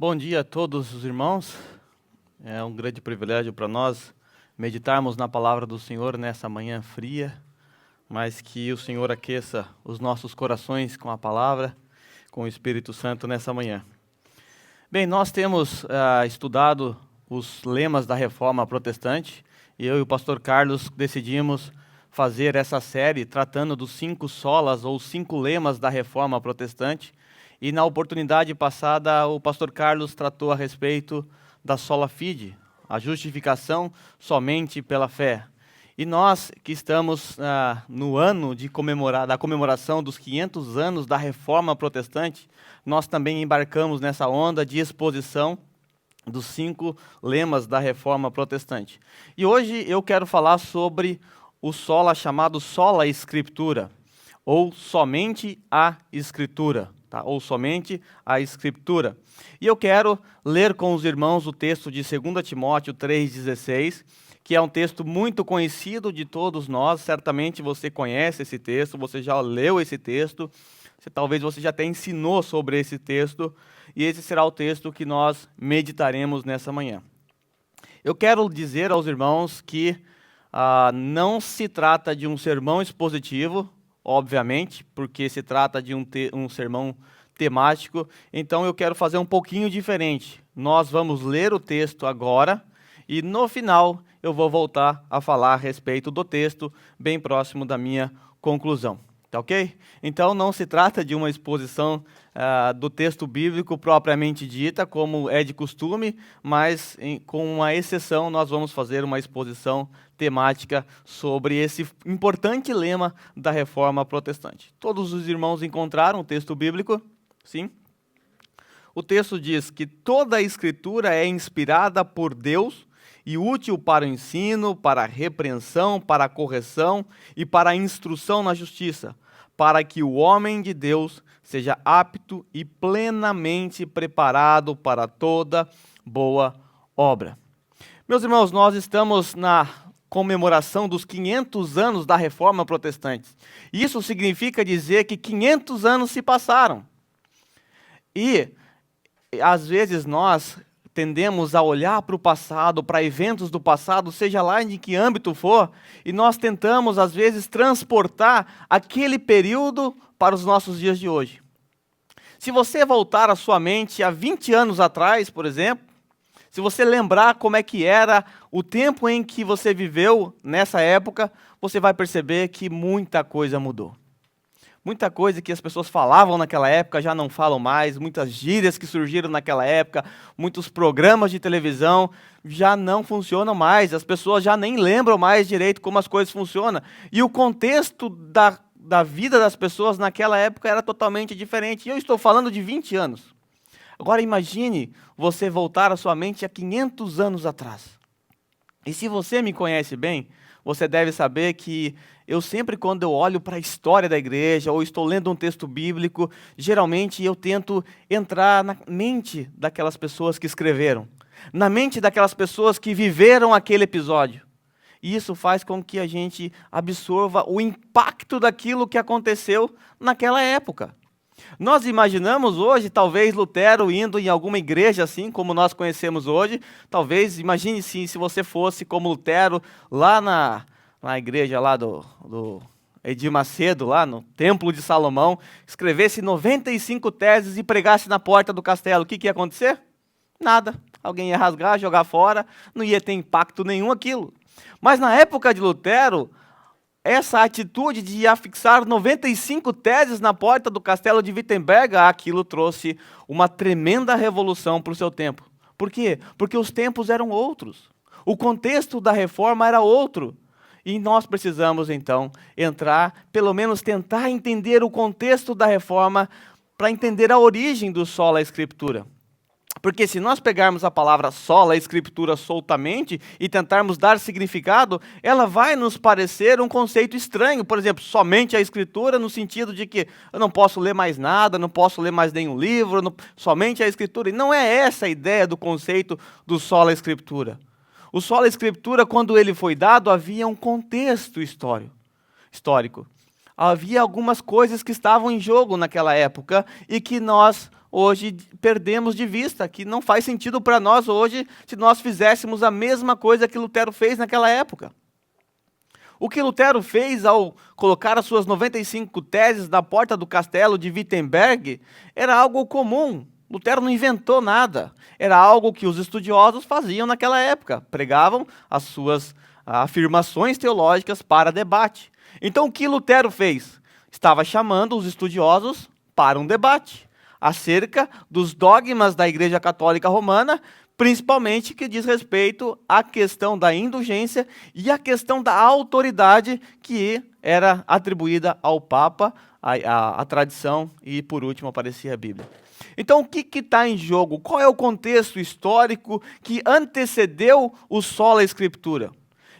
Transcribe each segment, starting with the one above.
Bom dia a todos os irmãos. É um grande privilégio para nós meditarmos na palavra do Senhor nessa manhã fria, mas que o Senhor aqueça os nossos corações com a palavra, com o Espírito Santo nessa manhã. Bem, nós temos estudado os lemas da Reforma Protestante e eu e o pastor Carlos decidimos fazer essa série tratando dos 5 solas ou 5 lemas da Reforma Protestante. E na oportunidade passada, o pastor Carlos tratou a respeito da sola fide, a justificação somente pela fé. E nós que estamos no ano da comemoração dos 500 anos da Reforma Protestante, nós também embarcamos nessa onda de exposição dos 5 lemas da Reforma Protestante. E hoje eu quero falar sobre o sola chamado sola Scriptura, ou somente a Escritura. Ou somente a Escritura. E eu quero ler com os irmãos o texto de 2 Timóteo 3,16, que é um texto muito conhecido de todos nós. Certamente você conhece esse texto, você já leu esse texto, talvez você já até ensinou sobre esse texto, e esse será o texto que nós meditaremos nessa manhã. Eu quero dizer aos irmãos que não se trata de um sermão expositivo, obviamente, porque se trata de um sermão temático, então eu quero fazer um pouquinho diferente. Nós vamos ler o texto agora e no final eu vou voltar a falar a respeito do texto, bem próximo da minha conclusão. Tá ok? Então não se trata de uma exposição do texto bíblico propriamente dita, como é de costume, mas com uma exceção nós vamos fazer uma exposição temática sobre esse importante lema da Reforma Protestante. Todos os irmãos encontraram o texto bíblico? Sim? O texto diz que toda a Escritura é inspirada por Deus e útil para o ensino, para a repreensão, para a correção e para a instrução na justiça, para que o homem de Deus seja apto e plenamente preparado para toda boa obra. Meus irmãos, nós estamos na comemoração dos 500 anos da Reforma Protestante. Isso significa dizer que 500 anos se passaram. E, às vezes, nós tendemos a olhar para o passado, para eventos do passado, seja lá em que âmbito for, e nós tentamos, às vezes, transportar aquele período para os nossos dias de hoje. Se você voltar a sua mente há 20 anos atrás, por exemplo, se você lembrar como é que era o tempo em que você viveu nessa época, você vai perceber que muita coisa mudou. Muita coisa que as pessoas falavam naquela época já não falam mais, muitas gírias que surgiram naquela época, muitos programas de televisão já não funcionam mais, as pessoas já nem lembram mais direito como as coisas funcionam. E o contexto da vida das pessoas naquela época era totalmente diferente. E eu estou falando de 20 anos. Agora imagine você voltar a sua mente a 500 anos atrás. E se você me conhece bem, você deve saber que eu sempre, quando eu olho para a história da igreja, ou estou lendo um texto bíblico, geralmente eu tento entrar na mente daquelas pessoas que escreveram, na mente daquelas pessoas que viveram aquele episódio. E isso faz com que a gente absorva o impacto daquilo que aconteceu naquela época. Nós imaginamos hoje, talvez, Lutero indo em alguma igreja assim, como nós conhecemos hoje. Talvez, imagine se você fosse como Lutero, lá na igreja lá do Edir Macedo, lá no Templo de Salomão, escrevesse 95 teses e pregasse na porta do castelo. O que ia acontecer? Nada. Alguém ia rasgar, jogar fora, não ia ter impacto nenhum aquilo. Mas na época de Lutero, essa atitude de afixar 95 teses na porta do castelo de Wittenberg, aquilo trouxe uma tremenda revolução para o seu tempo. Por quê? Porque os tempos eram outros. O contexto da reforma era outro. E nós precisamos, então, entrar, pelo menos tentar entender o contexto da reforma para entender a origem do sola Scriptura. Porque se nós pegarmos a palavra sola Escritura soltamente e tentarmos dar significado, ela vai nos parecer um conceito estranho. Por exemplo, somente a Escritura, no sentido de que eu não posso ler mais nada, não posso ler mais nenhum livro, somente a Escritura. E não é essa a ideia do conceito do sola Escritura. O sola Escritura, quando ele foi dado, havia um contexto histórico. Havia algumas coisas que estavam em jogo naquela época e que nós hoje perdemos de vista, que não faz sentido para nós hoje se nós fizéssemos a mesma coisa que Lutero fez naquela época. O que Lutero fez ao colocar as suas 95 teses na porta do castelo de Wittenberg era algo comum. Lutero não inventou nada. Era algo que os estudiosos faziam naquela época. Pregavam as suas afirmações teológicas para debate. Então o que Lutero fez? Estava chamando os estudiosos para um debate acerca dos dogmas da Igreja Católica Romana, principalmente que diz respeito à questão da indulgência e à questão da autoridade que era atribuída ao Papa, a tradição e, por último, aparecia a Bíblia. Então, o que está em jogo? Qual é o contexto histórico que antecedeu o sola Escritura?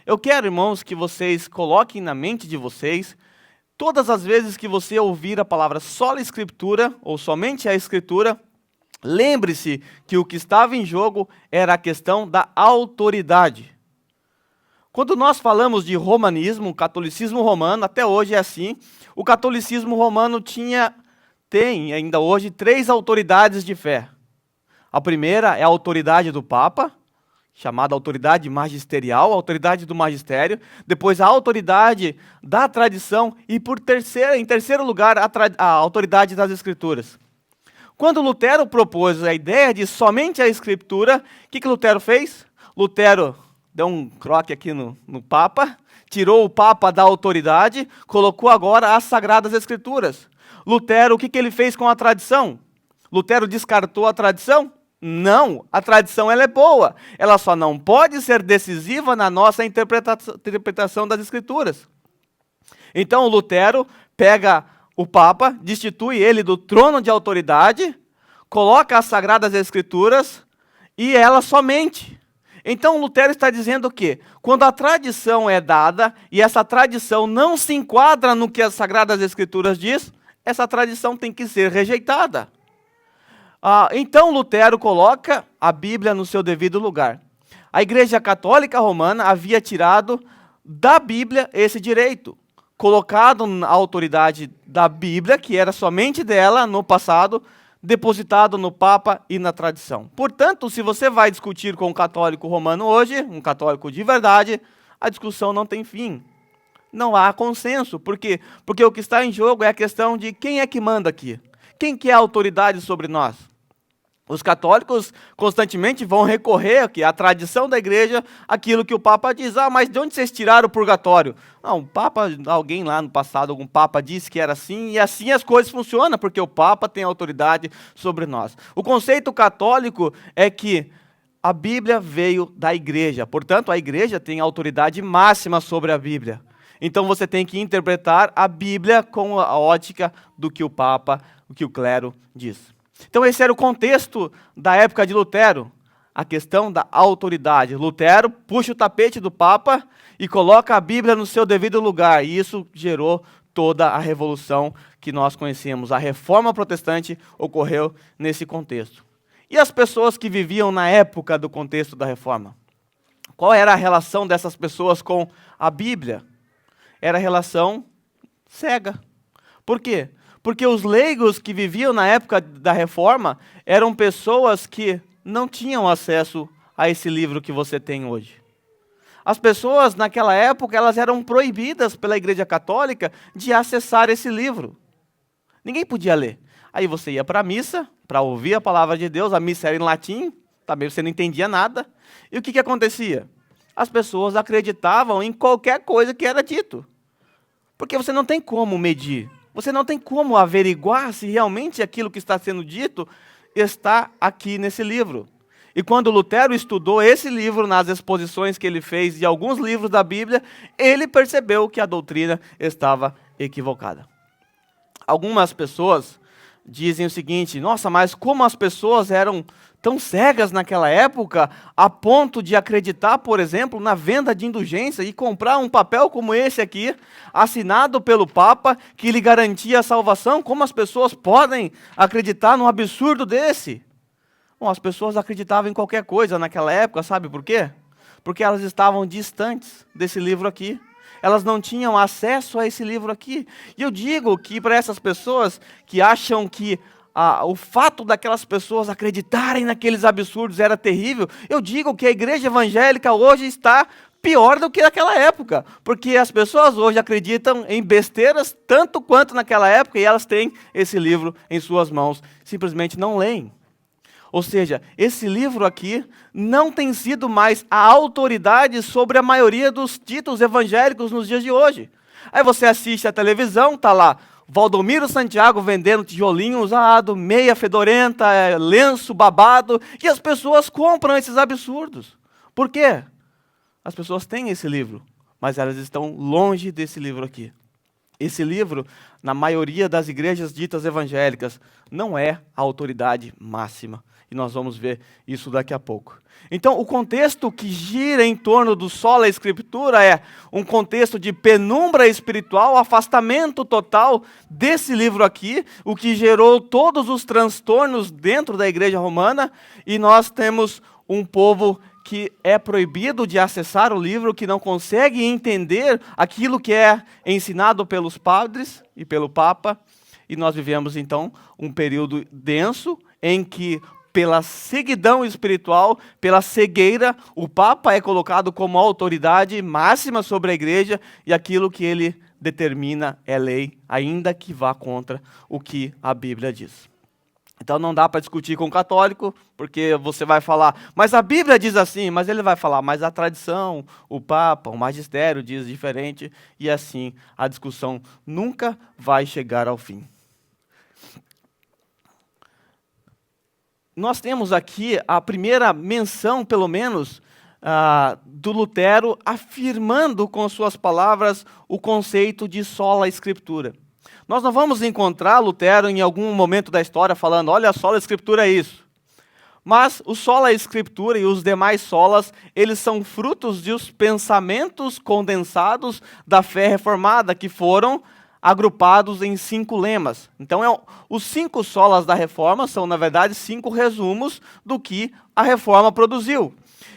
Eu quero, irmãos, que vocês coloquem na mente de vocês, todas as vezes que você ouvir a palavra sola Escritura, ou somente a Escritura, lembre-se que o que estava em jogo era a questão da autoridade. Quando nós falamos de romanismo, catolicismo romano, até hoje é assim, o catolicismo romano tem ainda hoje 3 autoridades de fé. A primeira é a autoridade do Papa, chamada autoridade magisterial, a autoridade do magistério, depois a autoridade da tradição e, em terceiro lugar, a autoridade das Escrituras. Quando Lutero propôs a ideia de somente a Escritura, o que Lutero fez? Lutero deu um croque aqui no Papa, tirou o Papa da autoridade, colocou agora as Sagradas Escrituras. Lutero, o que ele fez com a tradição? Lutero descartou a tradição? Não, a tradição ela é boa, ela só não pode ser decisiva na nossa interpretação das Escrituras. Então Lutero pega o Papa, destitui ele do trono de autoridade, coloca as Sagradas Escrituras e ela somente. Então Lutero está dizendo o quê? Quando a tradição é dada e essa tradição não se enquadra no que as Sagradas Escrituras diz, essa tradição tem que ser rejeitada. Então Lutero coloca a Bíblia no seu devido lugar. A Igreja Católica Romana havia tirado da Bíblia esse direito, colocado a autoridade da Bíblia, que era somente dela no passado, depositado no Papa e na tradição. Portanto, se você vai discutir com um católico romano hoje, um católico de verdade, a discussão não tem fim. Não há consenso. Por quê? Porque o que está em jogo é a questão de quem é que manda aqui. Quem que é a autoridade sobre nós? Os católicos constantemente vão recorrer aqui à tradição da igreja, aquilo que o Papa diz. Mas de onde vocês tiraram o purgatório? Não, o Papa, alguém lá no passado, algum Papa disse que era assim, e assim as coisas funcionam, porque o Papa tem autoridade sobre nós. O conceito católico é que a Bíblia veio da igreja, portanto a igreja tem autoridade máxima sobre a Bíblia. Então você tem que interpretar a Bíblia com a ótica do que o Papa, o que o clero diz. Então esse era o contexto da época de Lutero, a questão da autoridade. Lutero puxa o tapete do Papa e coloca a Bíblia no seu devido lugar, e isso gerou toda a revolução que nós conhecemos. A reforma protestante ocorreu nesse contexto. E as pessoas que viviam na época do contexto da reforma? Qual era a relação dessas pessoas com a Bíblia? Era relação cega. Por quê? Porque os leigos que viviam na época da reforma eram pessoas que não tinham acesso a esse livro que você tem hoje. As pessoas naquela época elas eram proibidas pela Igreja Católica de acessar esse livro. Ninguém podia ler. Aí você ia para a missa, para ouvir a palavra de Deus, a missa era em latim, também você não entendia nada. E o que acontecia? As pessoas acreditavam em qualquer coisa que era dito. Porque você não tem como medir. Você não tem como averiguar se realmente aquilo que está sendo dito está aqui nesse livro. E quando Lutero estudou esse livro nas exposições que ele fez de alguns livros da Bíblia, ele percebeu que a doutrina estava equivocada. Algumas pessoas dizem o seguinte: nossa, mas como as pessoas eram tão cegas naquela época, a ponto de acreditar, por exemplo, na venda de indulgência e comprar um papel como esse aqui, assinado pelo Papa, que lhe garantia a salvação. Como as pessoas podem acreditar num absurdo desse? Bom, as pessoas acreditavam em qualquer coisa naquela época, sabe por quê? Porque elas estavam distantes desse livro aqui. Elas não tinham acesso a esse livro aqui. E eu digo que para essas pessoas que acham que o fato daquelas pessoas acreditarem naqueles absurdos era terrível, eu digo que a igreja evangélica hoje está pior do que naquela época, porque as pessoas hoje acreditam em besteiras tanto quanto naquela época e elas têm esse livro em suas mãos, simplesmente não leem. Ou seja, esse livro aqui não tem sido mais a autoridade sobre a maioria dos títulos evangélicos nos dias de hoje. Aí você assiste a televisão, tá lá Valdomiro Santiago vendendo tijolinho usado, meia fedorenta, lenço babado, e as pessoas compram esses absurdos. Por quê? As pessoas têm esse livro, mas elas estão longe desse livro aqui. Esse livro, na maioria das igrejas ditas evangélicas, não é a autoridade máxima. E nós vamos ver isso daqui a pouco. Então, o contexto que gira em torno do sola escritura é um contexto de penumbra espiritual, afastamento total desse livro aqui, o que gerou todos os transtornos dentro da igreja romana, e nós temos um povo que é proibido de acessar o livro, que não consegue entender aquilo que é ensinado pelos padres e pelo Papa, e nós vivemos então um período denso em que, pela ceguidão espiritual, pela cegueira, o Papa é colocado como autoridade máxima sobre a igreja e aquilo que ele determina é lei, ainda que vá contra o que a Bíblia diz. Então não dá para discutir com o católico, porque você vai falar, mas a Bíblia diz assim, mas ele vai falar, mas a tradição, o Papa, o magistério diz diferente, e assim a discussão nunca vai chegar ao fim. Nós temos aqui a primeira menção, pelo menos, do Lutero afirmando com suas palavras o conceito de sola escritura. Nós não vamos encontrar Lutero em algum momento da história falando, olha, a sola escritura é isso. Mas o sola escritura e os demais solas, eles são frutos dos pensamentos condensados da fé reformada, que foram agrupados em 5 lemas. Então, os 5 solas da reforma são, na verdade, 5 resumos do que a reforma produziu.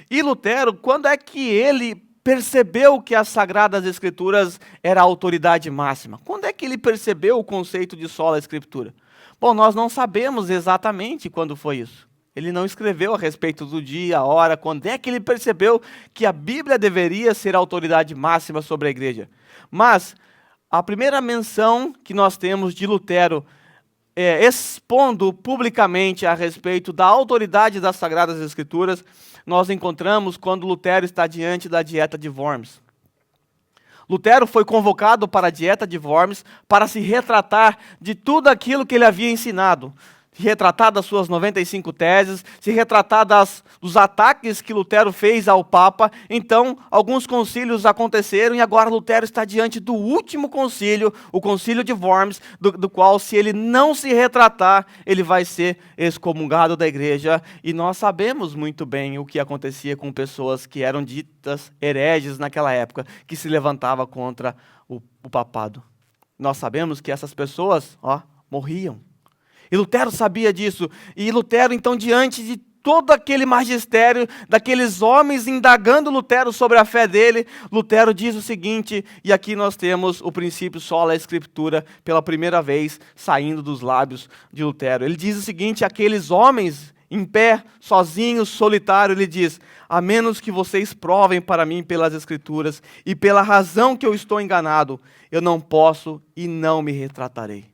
E Lutero, quando é que ele percebeu que as Sagradas Escrituras era a autoridade máxima? Quando é que ele percebeu o conceito de sola escritura? Bom, nós não sabemos exatamente quando foi isso. Ele não escreveu a respeito do dia, a hora, quando é que ele percebeu que a Bíblia deveria ser a autoridade máxima sobre a igreja. Mas a primeira menção que nós temos de Lutero expondo publicamente a respeito da autoridade das Sagradas Escrituras, nós encontramos quando Lutero está diante da dieta de Worms. Lutero foi convocado para a dieta de Worms para se retratar de tudo aquilo que ele havia ensinado. Se retratar das suas 95 teses, se retratar dos ataques que Lutero fez ao Papa. Então, alguns concílios aconteceram e agora Lutero está diante do último concílio, o concílio de Worms, do qual, se ele não se retratar, ele vai ser excomungado da igreja. E nós sabemos muito bem o que acontecia com pessoas que eram ditas hereges naquela época, que se levantavam contra o papado. Nós sabemos que essas pessoas, morriam. E Lutero sabia disso. E Lutero, então, diante de todo aquele magistério, daqueles homens indagando Lutero sobre a fé dele, Lutero diz o seguinte, e aqui nós temos o princípio sola escritura pela primeira vez saindo dos lábios de Lutero. Ele diz o seguinte, aqueles homens em pé, sozinhos, solitários, ele diz, a menos que vocês provem para mim pelas Escrituras e pela razão que eu estou enganado, eu não posso e não me retratarei.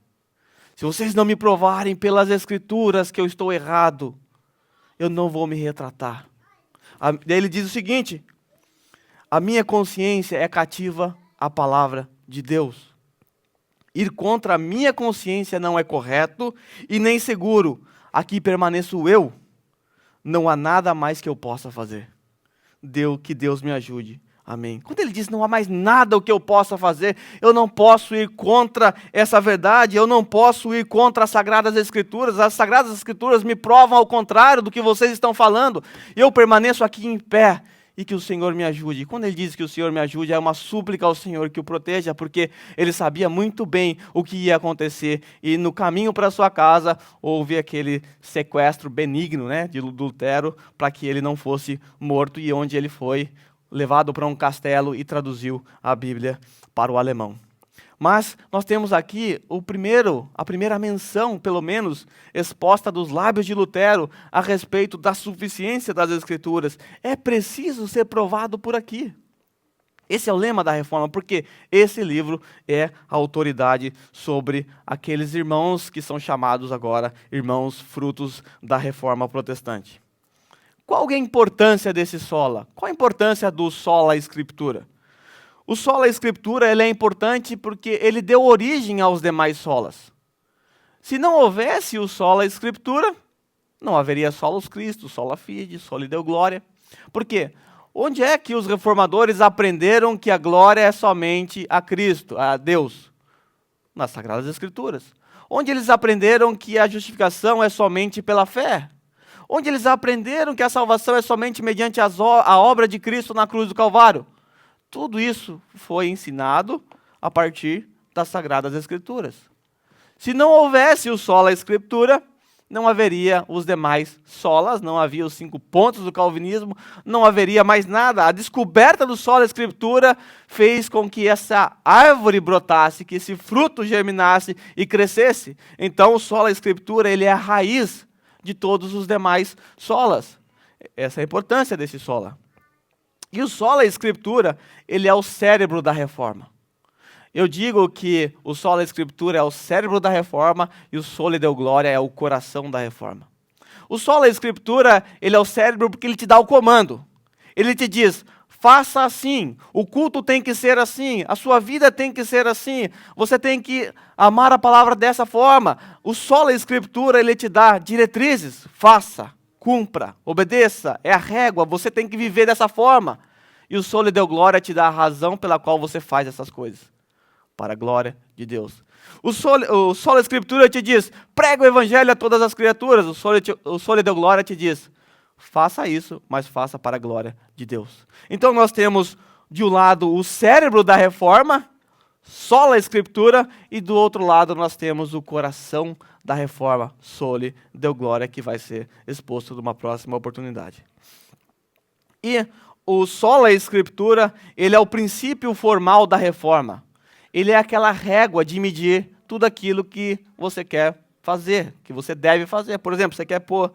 Se vocês não me provarem pelas Escrituras que eu estou errado, eu não vou me retratar. Daí ele diz o seguinte, a minha consciência é cativa à palavra de Deus. Ir contra a minha consciência não é correto e nem seguro. Aqui permaneço eu. Não há nada mais que eu possa fazer. Que Deus me ajude. Amém. Quando ele diz não há mais nada o que eu possa fazer, eu não posso ir contra essa verdade, eu não posso ir contra as Sagradas Escrituras. As Sagradas Escrituras me provam ao contrário do que vocês estão falando. Eu permaneço aqui em pé e que o Senhor me ajude. E quando ele diz que o Senhor me ajude, é uma súplica ao Senhor que o proteja, porque ele sabia muito bem o que ia acontecer. E no caminho para sua casa, houve aquele sequestro benigno, de Lutero, para que ele não fosse morto, e onde ele foi levado para um castelo e traduziu a Bíblia para o alemão. Mas nós temos aqui a primeira menção, pelo menos, exposta dos lábios de Lutero a respeito da suficiência das Escrituras. É preciso ser provado por aqui. Esse é o lema da Reforma, porque esse livro é a autoridade sobre aqueles irmãos que são chamados agora irmãos frutos da Reforma Protestante. Qual é a importância desse sola? Qual a importância do sola Escritura? O sola Escritura ele é importante porque ele deu origem aos demais solas. Se não houvesse o sola Escritura, não haveria solos Cristo, sola fide, sola Deo glória. Por quê? Onde é que os reformadores aprenderam que a glória é somente a Cristo, a Deus? Nas Sagradas Escrituras. Onde eles aprenderam que a justificação é somente pela fé? Onde eles aprenderam que a salvação é somente mediante a obra de Cristo na cruz do Calvário? Tudo isso foi ensinado a partir das Sagradas Escrituras. Se não houvesse o sola Escritura, não haveria os demais solas, não havia os 5 pontos do calvinismo, não haveria mais nada. A descoberta do sola Escritura fez com que essa árvore brotasse, que esse fruto germinasse e crescesse. Então o sola Escritura ele é a raiz de todos os demais solas. Essa é a importância desse sola. E o sola Escritura, ele é o cérebro da Reforma. Eu digo que o sola Escritura é o cérebro da Reforma e o sola Deo glória é o coração da Reforma. O sola Escritura, ele é o cérebro porque ele te dá o comando. Ele te diz, faça assim, o culto tem que ser assim, a sua vida tem que ser assim, você tem que amar a palavra dessa forma. O sola Escritura, ele te dá diretrizes, faça, cumpra, obedeça, é a régua, você tem que viver dessa forma. E o sola Deo glória te dá a razão pela qual você faz essas coisas. Para a glória de Deus. O sola Escritura te diz, prega o evangelho a todas as criaturas. O sola Deo glória te diz, faça isso, mas faça para a glória de Deus. Então nós temos, de um lado, o cérebro da Reforma, sola Escritura, e do outro lado nós temos o coração da Reforma, sola Deo glória, que vai ser exposto numa próxima oportunidade. E o sola Escritura, ele é o princípio formal da Reforma. Ele é aquela régua de medir tudo aquilo que você quer fazer, que você deve fazer. Por exemplo, você quer pôr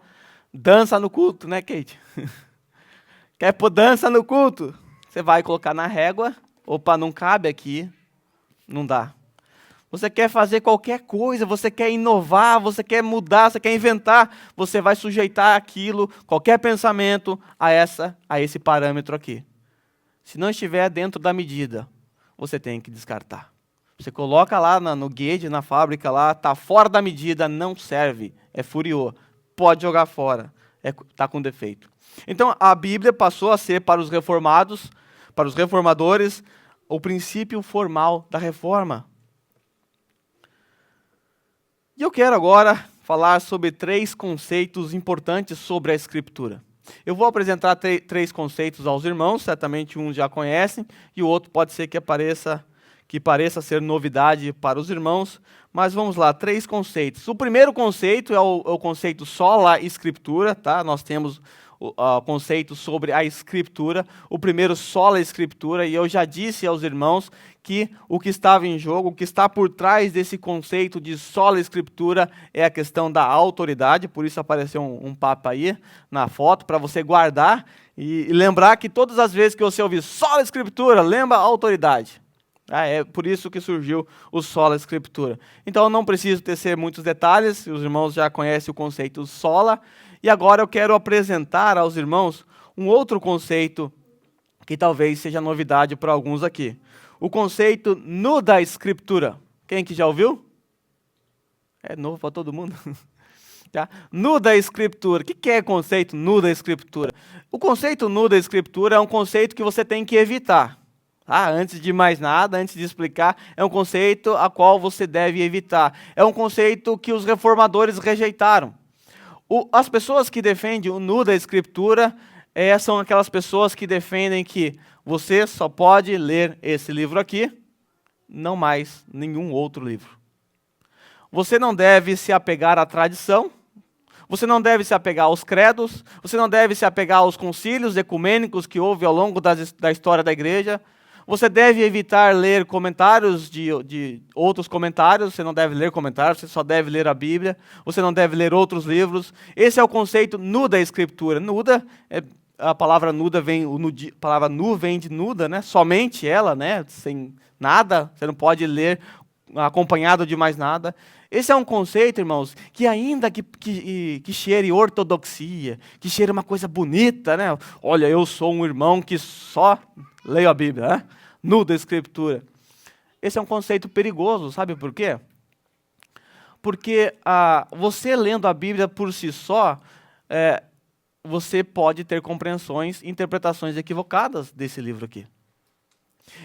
dança no culto, né, Kate? Quer pôr dança no culto? Você vai colocar na régua. Opa, não cabe aqui. Não dá. Você quer fazer qualquer coisa, você quer inovar, você quer mudar, você quer inventar. Você vai sujeitar aquilo, qualquer pensamento, a esse parâmetro aqui. Se não estiver dentro da medida, você tem que descartar. Você coloca lá no guede, na fábrica lá, está fora da medida, não serve, é furiô, pode jogar fora, está com defeito. Então a Bíblia passou a ser para os reformados, para os reformadores, o princípio formal da reforma. E eu quero agora falar sobre 3 conceitos importantes sobre a Escritura. Eu vou apresentar 3 conceitos aos irmãos, certamente um já conhecem, e o outro pode ser que pareça ser novidade para os irmãos, mas vamos lá, 3 conceitos. O primeiro conceito é o conceito sola Escritura, tá? Nós temos o conceito sobre a Escritura, o primeiro sola Escritura, e eu já disse aos irmãos que o que estava em jogo, o que está por trás desse conceito de sola Escritura é a questão da autoridade, por isso apareceu um papa aí na foto, para você guardar e lembrar que todas as vezes que você ouvir sola Escritura, lembra a autoridade. É por isso que surgiu o sola Escritura. Então eu não preciso tecer muitos detalhes, os irmãos já conhecem o conceito sola, e agora eu quero apresentar aos irmãos um outro conceito que talvez seja novidade para alguns aqui. O conceito nuda Escritura. Quem que já ouviu? É novo para todo mundo. Tá? Nuda Escritura. O que é conceito nuda Escritura? O conceito nuda Escritura é um conceito que você tem que evitar. Antes de mais nada, antes de explicar, é um conceito a qual você deve evitar. É um conceito que os reformadores rejeitaram. As pessoas que defendem o nuda Escritura são aquelas pessoas que defendem que você só pode ler esse livro aqui, não mais nenhum outro livro. Você não deve se apegar à tradição, você não deve se apegar aos credos, você não deve se apegar aos concílios ecumênicos que houve ao longo da história da igreja, Você deve evitar ler comentários de outros comentários, você não deve ler comentários, você só deve ler a Bíblia, você não deve ler outros livros. Esse é o conceito nu da Escritura. Nuda, a palavra nuda a palavra nu vem de nuda, né? Somente ela, né? Sem nada, você não pode ler acompanhado de mais nada. Esse é um conceito, irmãos, que ainda que cheire ortodoxia, que cheire uma coisa bonita, né? Olha, eu sou um irmão que só leio a Bíblia, né? Nu da Escritura. Esse é um conceito perigoso, sabe por quê? Porque você lendo a Bíblia por si só, você pode ter compreensões, interpretações equivocadas desse livro aqui.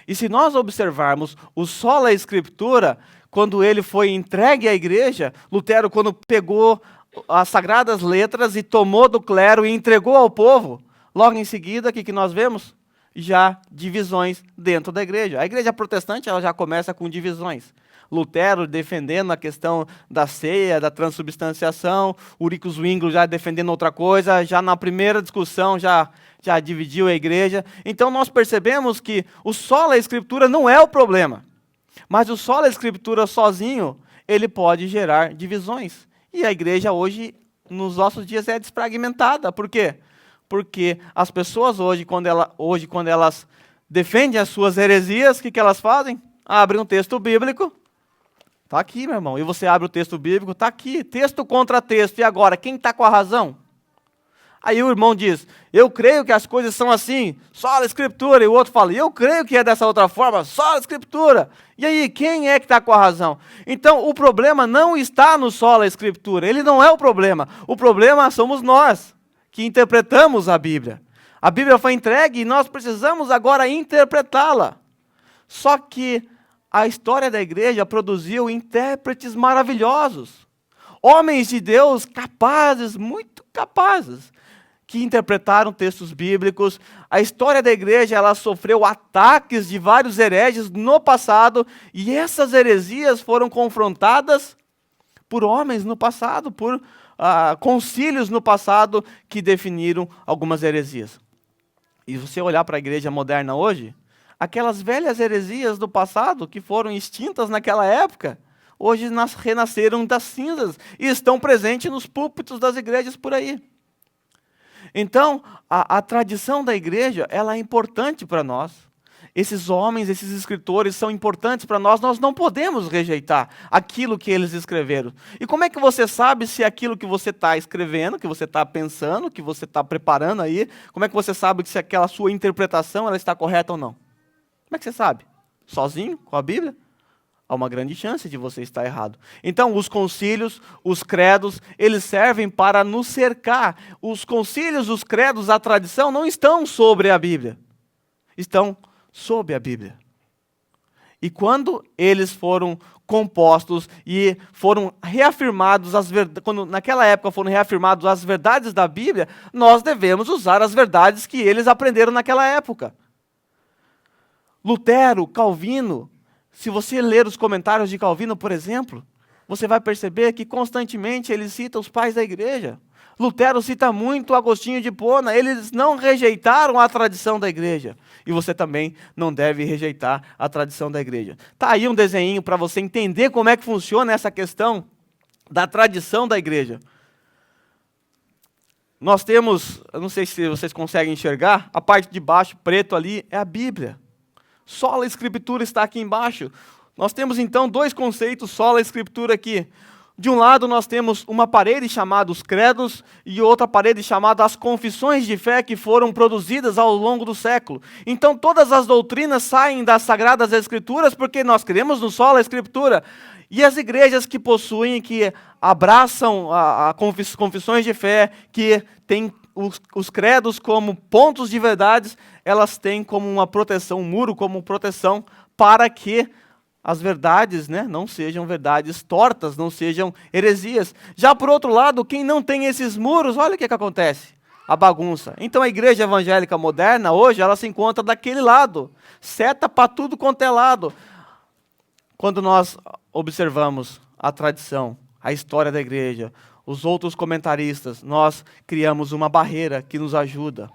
E se nós observarmos o sola Escritura, quando ele foi entregue à igreja, Lutero, quando pegou as sagradas letras e tomou do clero e entregou ao povo, logo em seguida, o que nós vemos? Já divisões dentro da igreja. A igreja protestante ela já começa com divisões. Lutero defendendo a questão da ceia, da transubstanciação, Ulrico Zwingli já defendendo outra coisa, já na primeira discussão já dividiu a igreja. Então nós percebemos que o sola Escritura não é o problema, mas o sola Escritura sozinho, ele pode gerar divisões. E a igreja hoje, nos nossos dias, é desfragmentada. Por quê? Porque as pessoas hoje, quando elas defendem as suas heresias, o que elas fazem? Abrem um texto bíblico. Está aqui, meu irmão. E você abre o texto bíblico, está aqui. Texto contra texto. E agora, quem está com a razão? Aí o irmão diz, eu creio que as coisas são assim, só a Escritura. E o outro fala, eu creio que é dessa outra forma, só a Escritura. E aí, quem é que está com a razão? Então, o problema não está no só a Escritura. Ele não é o problema. O problema somos nós, que interpretamos a Bíblia. A Bíblia foi entregue e nós precisamos agora interpretá-la. Só que a história da igreja produziu intérpretes maravilhosos. Homens de Deus capazes, muito capazes, que interpretaram textos bíblicos. A história da igreja ela sofreu ataques de vários hereges no passado, e essas heresias foram confrontadas por homens no passado, por concílios no passado que definiram algumas heresias. E você olhar para a igreja moderna hoje, aquelas velhas heresias do passado que foram extintas naquela época, hoje renasceram das cinzas e estão presentes nos púlpitos das igrejas por aí. Então, a tradição da igreja, ela é importante para nós. Esses homens, esses escritores são importantes para nós, nós não podemos rejeitar aquilo que eles escreveram. E como é que você sabe se aquilo que você está escrevendo, que você está pensando, que você está preparando aí, como é que você sabe se aquela sua interpretação ela está correta ou não? Como é que você sabe? Sozinho, com a Bíblia? Há uma grande chance de você estar errado. Então, os concílios, os credos, eles servem para nos cercar. Os concílios, os credos, a tradição não estão sobre a Bíblia. Estão sob a Bíblia. E quando eles foram compostos e foram reafirmados, quando naquela época foram reafirmados as verdades da Bíblia, nós devemos usar as verdades que eles aprenderam naquela época. Lutero, Calvino, se você ler os comentários de Calvino, por exemplo, você vai perceber que constantemente ele cita os pais da igreja. Lutero cita muito Agostinho de Hipona, eles não rejeitaram a tradição da igreja. E você também não deve rejeitar a tradição da igreja. Está aí um desenho para você entender como é que funciona essa questão da tradição da igreja. Nós temos, eu não sei se vocês conseguem enxergar, a parte de baixo, preto ali, é a Bíblia. Sola Escritura está aqui embaixo. Nós temos então dois conceitos sola Escritura aqui. De um lado nós temos uma parede chamada os credos e outra parede chamada as confissões de fé que foram produzidas ao longo do século. Então todas as doutrinas saem das Sagradas Escrituras porque nós cremos no sola Escritura. E as igrejas que possuem, que abraçam a confissões de fé, que têm os credos como pontos de verdades, elas têm como uma proteção, um muro como proteção, para que as verdades, né, não sejam verdades tortas, não sejam heresias. Já por outro lado, quem não tem esses muros, olha o que acontece, a bagunça. Então a igreja evangélica moderna, hoje, ela se encontra daquele lado, seta para tudo quanto é lado. Quando nós observamos a tradição, a história da igreja, os outros comentaristas, nós criamos uma barreira que nos ajuda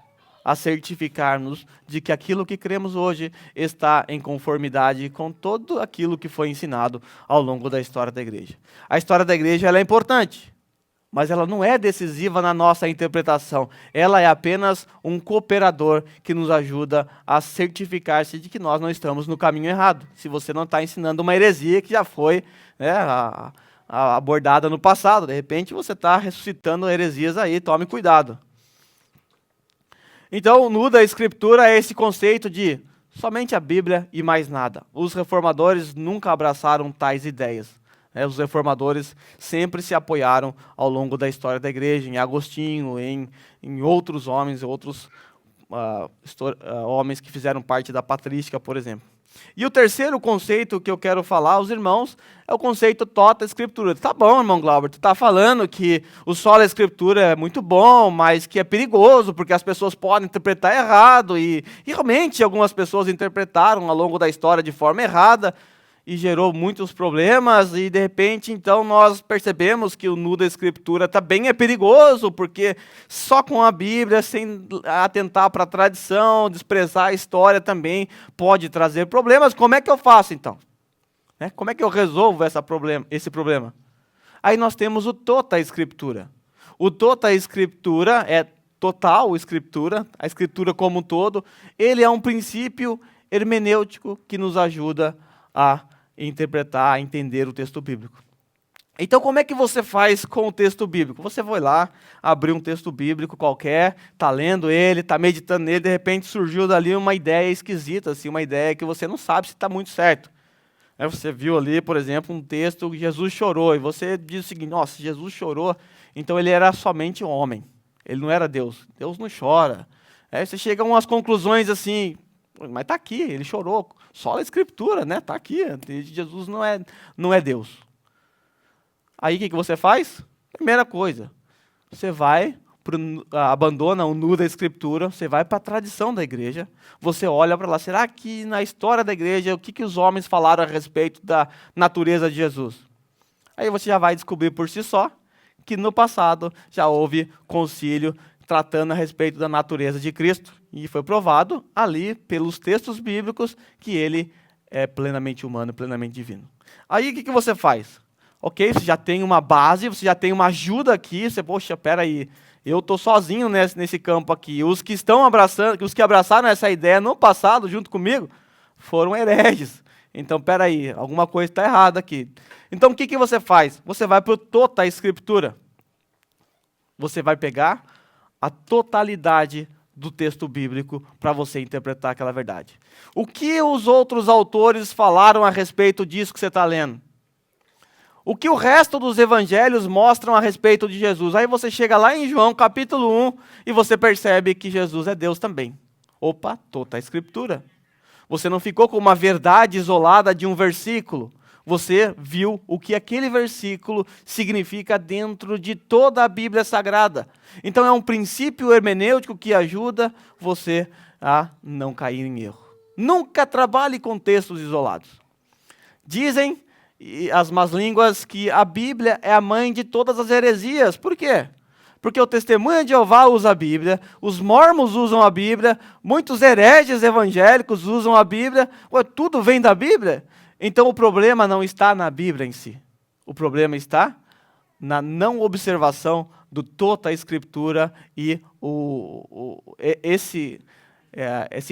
a certificar-nos de que aquilo que cremos hoje está em conformidade com tudo aquilo que foi ensinado ao longo da história da igreja. A história da igreja ela é importante, mas ela não é decisiva na nossa interpretação. Ela é apenas um cooperador que nos ajuda a certificar-se de que nós não estamos no caminho errado. Se você não está ensinando uma heresia que já foi, né, abordada no passado, de repente você está ressuscitando heresias aí, tome cuidado. Então, o nu da Escritura é esse conceito de somente a Bíblia e mais nada. Os reformadores nunca abraçaram tais ideias. Os reformadores sempre se apoiaram ao longo da história da igreja, em Agostinho, em outros homens, homens que fizeram parte da patrística, por exemplo. E o terceiro conceito que eu quero falar aos irmãos é o conceito tota escritura. Tá bom, irmão Glauber, tu tá falando que o sola escritura é muito bom, mas que é perigoso, porque as pessoas podem interpretar errado, e realmente algumas pessoas interpretaram ao longo da história de forma errada, e gerou muitos problemas, e de repente, então, nós percebemos que o nu da Escritura também é perigoso, porque só com a Bíblia, sem atentar para a tradição, desprezar a história também pode trazer problemas. Como é que eu faço, então? Como é que eu resolvo esse problema? Aí nós temos o tota Escritura. O tota Escritura é total Escritura, a Escritura como um todo. Ele é um princípio hermenêutico que nos ajuda a interpretar, a entender o texto bíblico. Então, como é que você faz com o texto bíblico? Você vai lá, abrir um texto bíblico qualquer, está lendo ele, está meditando nele, de repente surgiu dali uma ideia esquisita, assim, uma ideia que você não sabe se está muito certo. Você viu ali, por exemplo, um texto que Jesus chorou, e você diz o seguinte: nossa, Jesus chorou, então ele era somente um homem, ele não era Deus. Deus não chora. Aí você chega a umas conclusões assim, mas está aqui, ele chorou. Só a Escritura, né? Está aqui. Jesus não é Deus. Aí o que você faz? Primeira coisa, você abandona o nu da Escritura, você vai para a tradição da igreja, você olha para lá, será que na história da igreja, o que os homens falaram a respeito da natureza de Jesus? Aí você já vai descobrir por si só que no passado já houve concílio tratando a respeito da natureza de Cristo, e foi provado ali pelos textos bíblicos que ele é plenamente humano, plenamente divino. Aí o que você faz? Ok, você já tem uma base, você já tem uma ajuda aqui, poxa, peraí, eu estou sozinho nesse campo aqui, os que abraçaram essa ideia no passado junto comigo, foram hereges. Então, peraí, alguma coisa está errada aqui. Então, o que você faz? Você vai para o tota Escritura. Você vai pegar a totalidade do texto bíblico para você interpretar aquela verdade. O que os outros autores falaram a respeito disso que você está lendo? O que o resto dos evangelhos mostram a respeito de Jesus? Aí você chega lá em João capítulo 1 e você percebe que Jesus é Deus também. Opa, tota a Escritura. Você não ficou com uma verdade isolada de um versículo. Você viu o que aquele versículo significa dentro de toda a Bíblia Sagrada. Então é um princípio hermenêutico que ajuda você a não cair em erro. Nunca trabalhe com textos isolados. Dizem as más línguas que a Bíblia é a mãe de todas as heresias. Por quê? Porque o Testemunha de Jeová usa a Bíblia, os mormons usam a Bíblia, muitos hereges evangélicos usam a Bíblia. Tudo vem da Bíblia. Então o problema não está na Bíblia em si. O problema está na não observação do tota Escritura e esse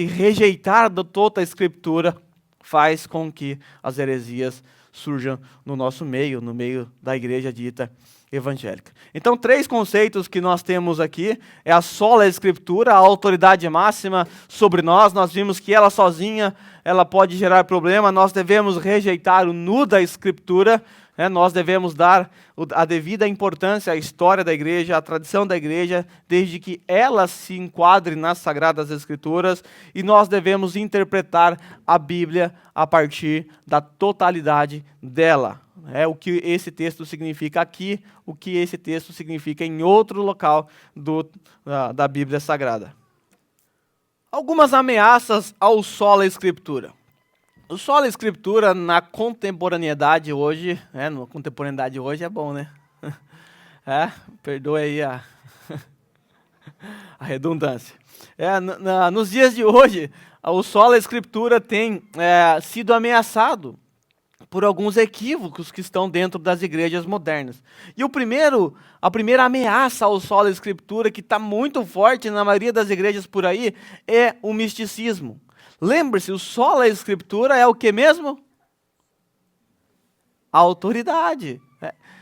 rejeitar do tota Escritura faz com que as heresias surjam no nosso meio, no meio da igreja dita evangélica. Então, 3 conceitos que nós temos aqui é a sola Escritura, a autoridade máxima sobre nós. Nós vimos que ela sozinha, ela pode gerar problema. Nós devemos rejeitar o nu da Escritura, nós devemos dar a devida importância à história da igreja, à tradição da igreja, desde que ela se enquadre nas Sagradas Escrituras, e nós devemos interpretar a Bíblia a partir da totalidade dela. O que esse texto significa aqui, o que esse texto significa em outro local da Bíblia Sagrada. Algumas ameaças ao sola Escritura. O sola Escritura na contemporaneidade hoje, na contemporaneidade hoje é bom, né? Perdoe aí a redundância. Nos dias de hoje, o Sola Escritura tem sido ameaçado por alguns equívocos que estão dentro das igrejas modernas. E a primeira ameaça ao Sola Escritura, que está muito forte na maioria das igrejas por aí, é o misticismo. Lembre-se, o Sola Escritura é o que mesmo? A autoridade.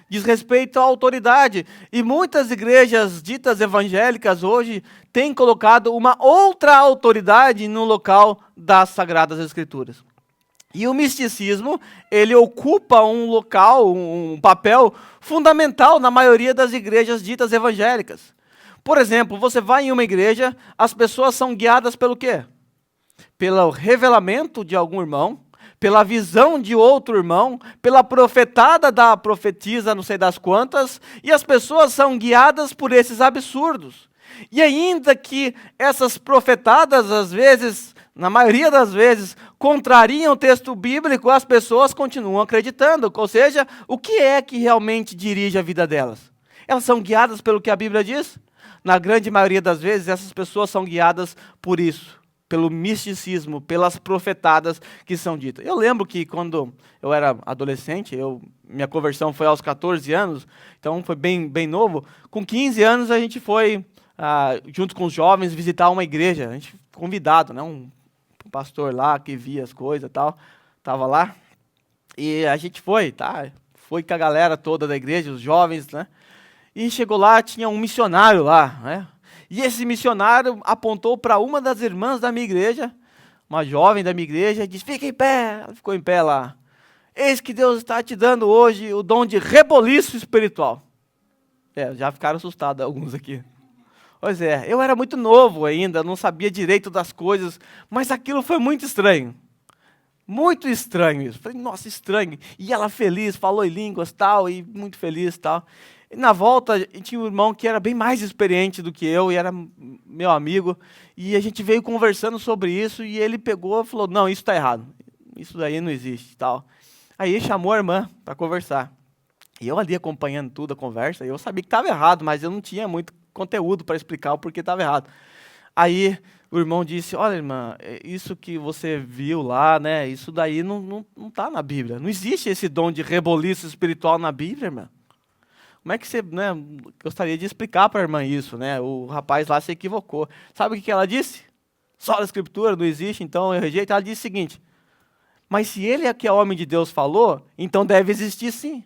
Diz respeito à autoridade. E muitas igrejas ditas evangélicas hoje têm colocado uma outra autoridade no local das Sagradas Escrituras. E o misticismo, ele ocupa um local, um papel fundamental na maioria das igrejas ditas evangélicas. Por exemplo, você vai em uma igreja, as pessoas são guiadas pelo quê? Pelo revelamento de algum irmão, pela visão de outro irmão, pela profetada da profetisa não sei das quantas, e as pessoas são guiadas por esses absurdos. E ainda que essas profetadas, às vezes, na maioria das vezes, contrariam o texto bíblico, as pessoas continuam acreditando. Ou seja, o que é que realmente dirige a vida delas? Elas são guiadas pelo que a Bíblia diz? Na grande maioria das vezes, essas pessoas são guiadas por isso, pelo misticismo, pelas profetadas que são ditas. Eu lembro que quando eu era adolescente, minha conversão foi aos 14 anos, então foi bem novo. Com 15 anos a gente foi, junto com os jovens, visitar uma igreja. A gente convidado, né? Um pastor lá que via as coisas e tal, estava lá. E a gente foi com a galera toda da igreja, os jovens, né? E chegou lá, tinha um missionário lá, né? E esse missionário apontou para uma das irmãs da minha igreja, uma jovem da minha igreja, e disse: fica em pé. Ela ficou em pé lá. Eis que Deus está te dando hoje o dom de reboliço espiritual. Já ficaram assustados alguns aqui. Pois é, eu era muito novo ainda, não sabia direito das coisas, mas aquilo foi muito estranho. Muito estranho isso. Falei, nossa, estranho. E ela feliz, falou em línguas tal, e muito feliz tal. E na volta, tinha um irmão que era bem mais experiente do que eu, e era meu amigo, e a gente veio conversando sobre isso, e ele pegou e falou: não, isso está errado, isso daí não existe tal. Aí ele chamou a irmã para conversar. E eu ali acompanhando tudo, a conversa, eu sabia que estava errado, mas eu não tinha muito conteúdo para explicar o porquê estava errado. Aí o irmão disse: olha, irmã, isso que você viu lá, né, isso daí não está na Bíblia. Não existe esse dom de reboliço espiritual na Bíblia, irmã. Como é que você, né, gostaria de explicar para a irmã isso, né? O rapaz lá se equivocou. Sabe o que ela disse? Só a Escritura não existe, então eu rejeito. Ela disse o seguinte: mas se ele é que é homem de Deus falou, então deve existir sim.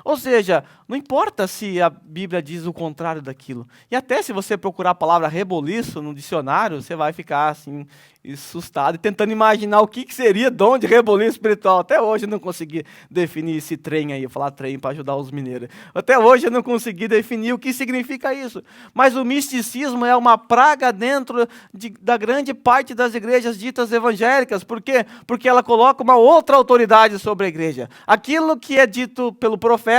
Ou seja, não importa se a Bíblia diz o contrário daquilo. E até se você procurar a palavra reboliço no dicionário, você vai ficar assim, assustado e tentando imaginar o que seria dom de reboliço espiritual. Até hoje eu não consegui definir esse trem aí, falar trem para ajudar os mineiros. Até hoje eu não consegui definir o que significa isso. Mas o misticismo é uma praga dentro da grande parte das igrejas ditas evangélicas. Por quê? Porque ela coloca uma outra autoridade sobre a igreja. Aquilo que é dito pelo profeta,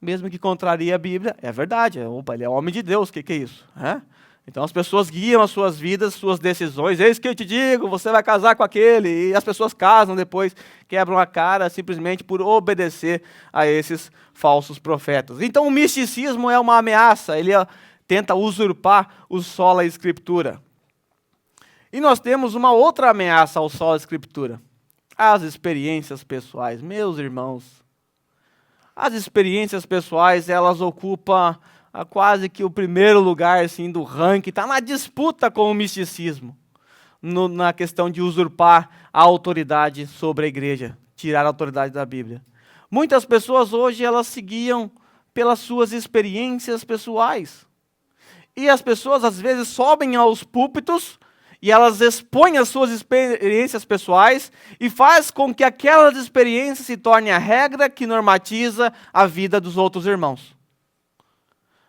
mesmo que contraria a Bíblia, é verdade. Opa, ele é homem de Deus, o que é isso? Então as pessoas guiam as suas vidas, suas decisões. Eis que eu te digo, você vai casar com aquele. E as pessoas casam depois, quebram a cara simplesmente por obedecer a esses falsos profetas. Então o misticismo é uma ameaça, ele tenta usurpar o sola escritura. E nós temos uma outra ameaça ao sola escritura: as experiências pessoais. Meus irmãos, as experiências pessoais, elas ocupam quase que o primeiro lugar assim, do ranking, está na disputa com o misticismo, na questão de usurpar a autoridade sobre a igreja, tirar a autoridade da Bíblia. Muitas pessoas hoje, elas se guiam pelas suas experiências pessoais. E as pessoas, às vezes, sobem aos púlpitos e elas expõem as suas experiências pessoais e faz com que aquelas experiências se tornem a regra que normatiza a vida dos outros irmãos.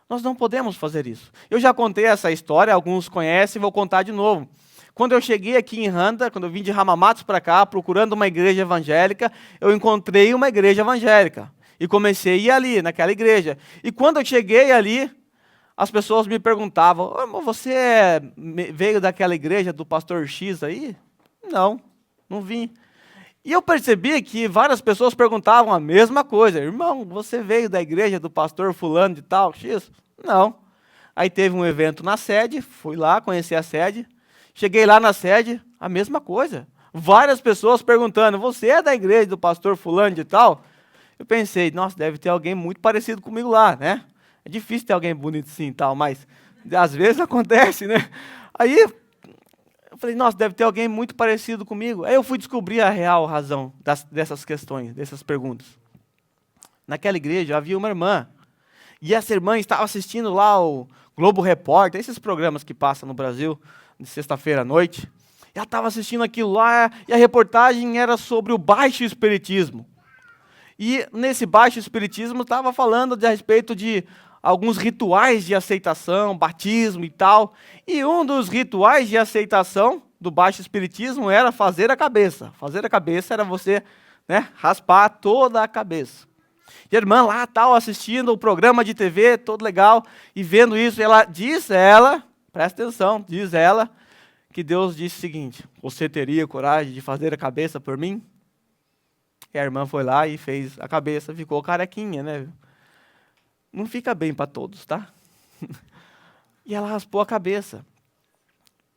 Nós não podemos fazer isso. Eu já contei essa história, alguns conhecem, vou contar de novo. Quando eu cheguei aqui em Randa, quando eu vim de Ramamatos para cá, procurando uma igreja evangélica, eu encontrei uma igreja evangélica. E comecei a ir ali, naquela igreja. E quando eu cheguei ali, as pessoas me perguntavam: você veio daquela igreja do pastor X aí? Não vim. E eu percebi que várias pessoas perguntavam a mesma coisa: irmão, você veio da igreja do pastor fulano de tal, X? Não. Aí teve um evento na sede, fui lá conhecer a sede. Cheguei lá na sede, a mesma coisa. Várias pessoas perguntando, você é da igreja do pastor fulano de tal? Eu pensei, nossa, deve ter alguém muito parecido comigo lá, né? É difícil ter alguém bonito assim e tal, mas às vezes acontece, né? Aí eu falei, nossa, deve ter alguém muito parecido comigo. Aí eu fui descobrir a real razão dessas questões, dessas perguntas. Naquela igreja havia uma irmã. E essa irmã estava assistindo lá o Globo Repórter, esses programas que passam no Brasil, de sexta-feira à noite. E ela estava assistindo aquilo lá, e a reportagem era sobre o baixo espiritismo. E nesse baixo espiritismo estava falando a respeito de alguns rituais de aceitação, batismo e tal. E um dos rituais de aceitação do baixo espiritismo era fazer a cabeça. Fazer a cabeça era você, né, raspar toda a cabeça. E a irmã lá, tal, assistindo o programa de TV, todo legal, e vendo isso, presta atenção, diz ela, que Deus disse o seguinte, você teria coragem de fazer a cabeça por mim? E a irmã foi lá e fez a cabeça, ficou carequinha, né? Não fica bem para todos, tá? E ela raspou a cabeça.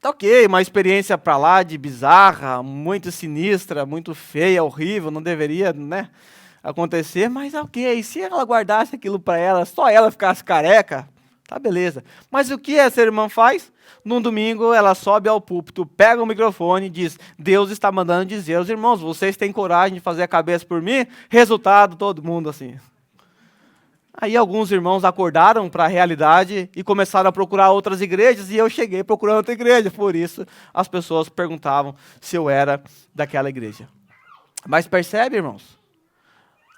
Tá ok, uma experiência para lá de bizarra, muito sinistra, muito feia, horrível, não deveria, né, acontecer, mas ok, se ela guardasse aquilo para ela, só ela ficasse careca, tá beleza. Mas o que essa irmã faz? Num domingo, ela sobe ao púlpito, pega o microfone e diz, Deus está mandando dizer aos irmãos, vocês têm coragem de fazer a cabeça por mim? Resultado, todo mundo assim. Aí alguns irmãos acordaram para a realidade e começaram a procurar outras igrejas, e eu cheguei procurando outra igreja, por isso as pessoas perguntavam se eu era daquela igreja. Mas percebe, irmãos?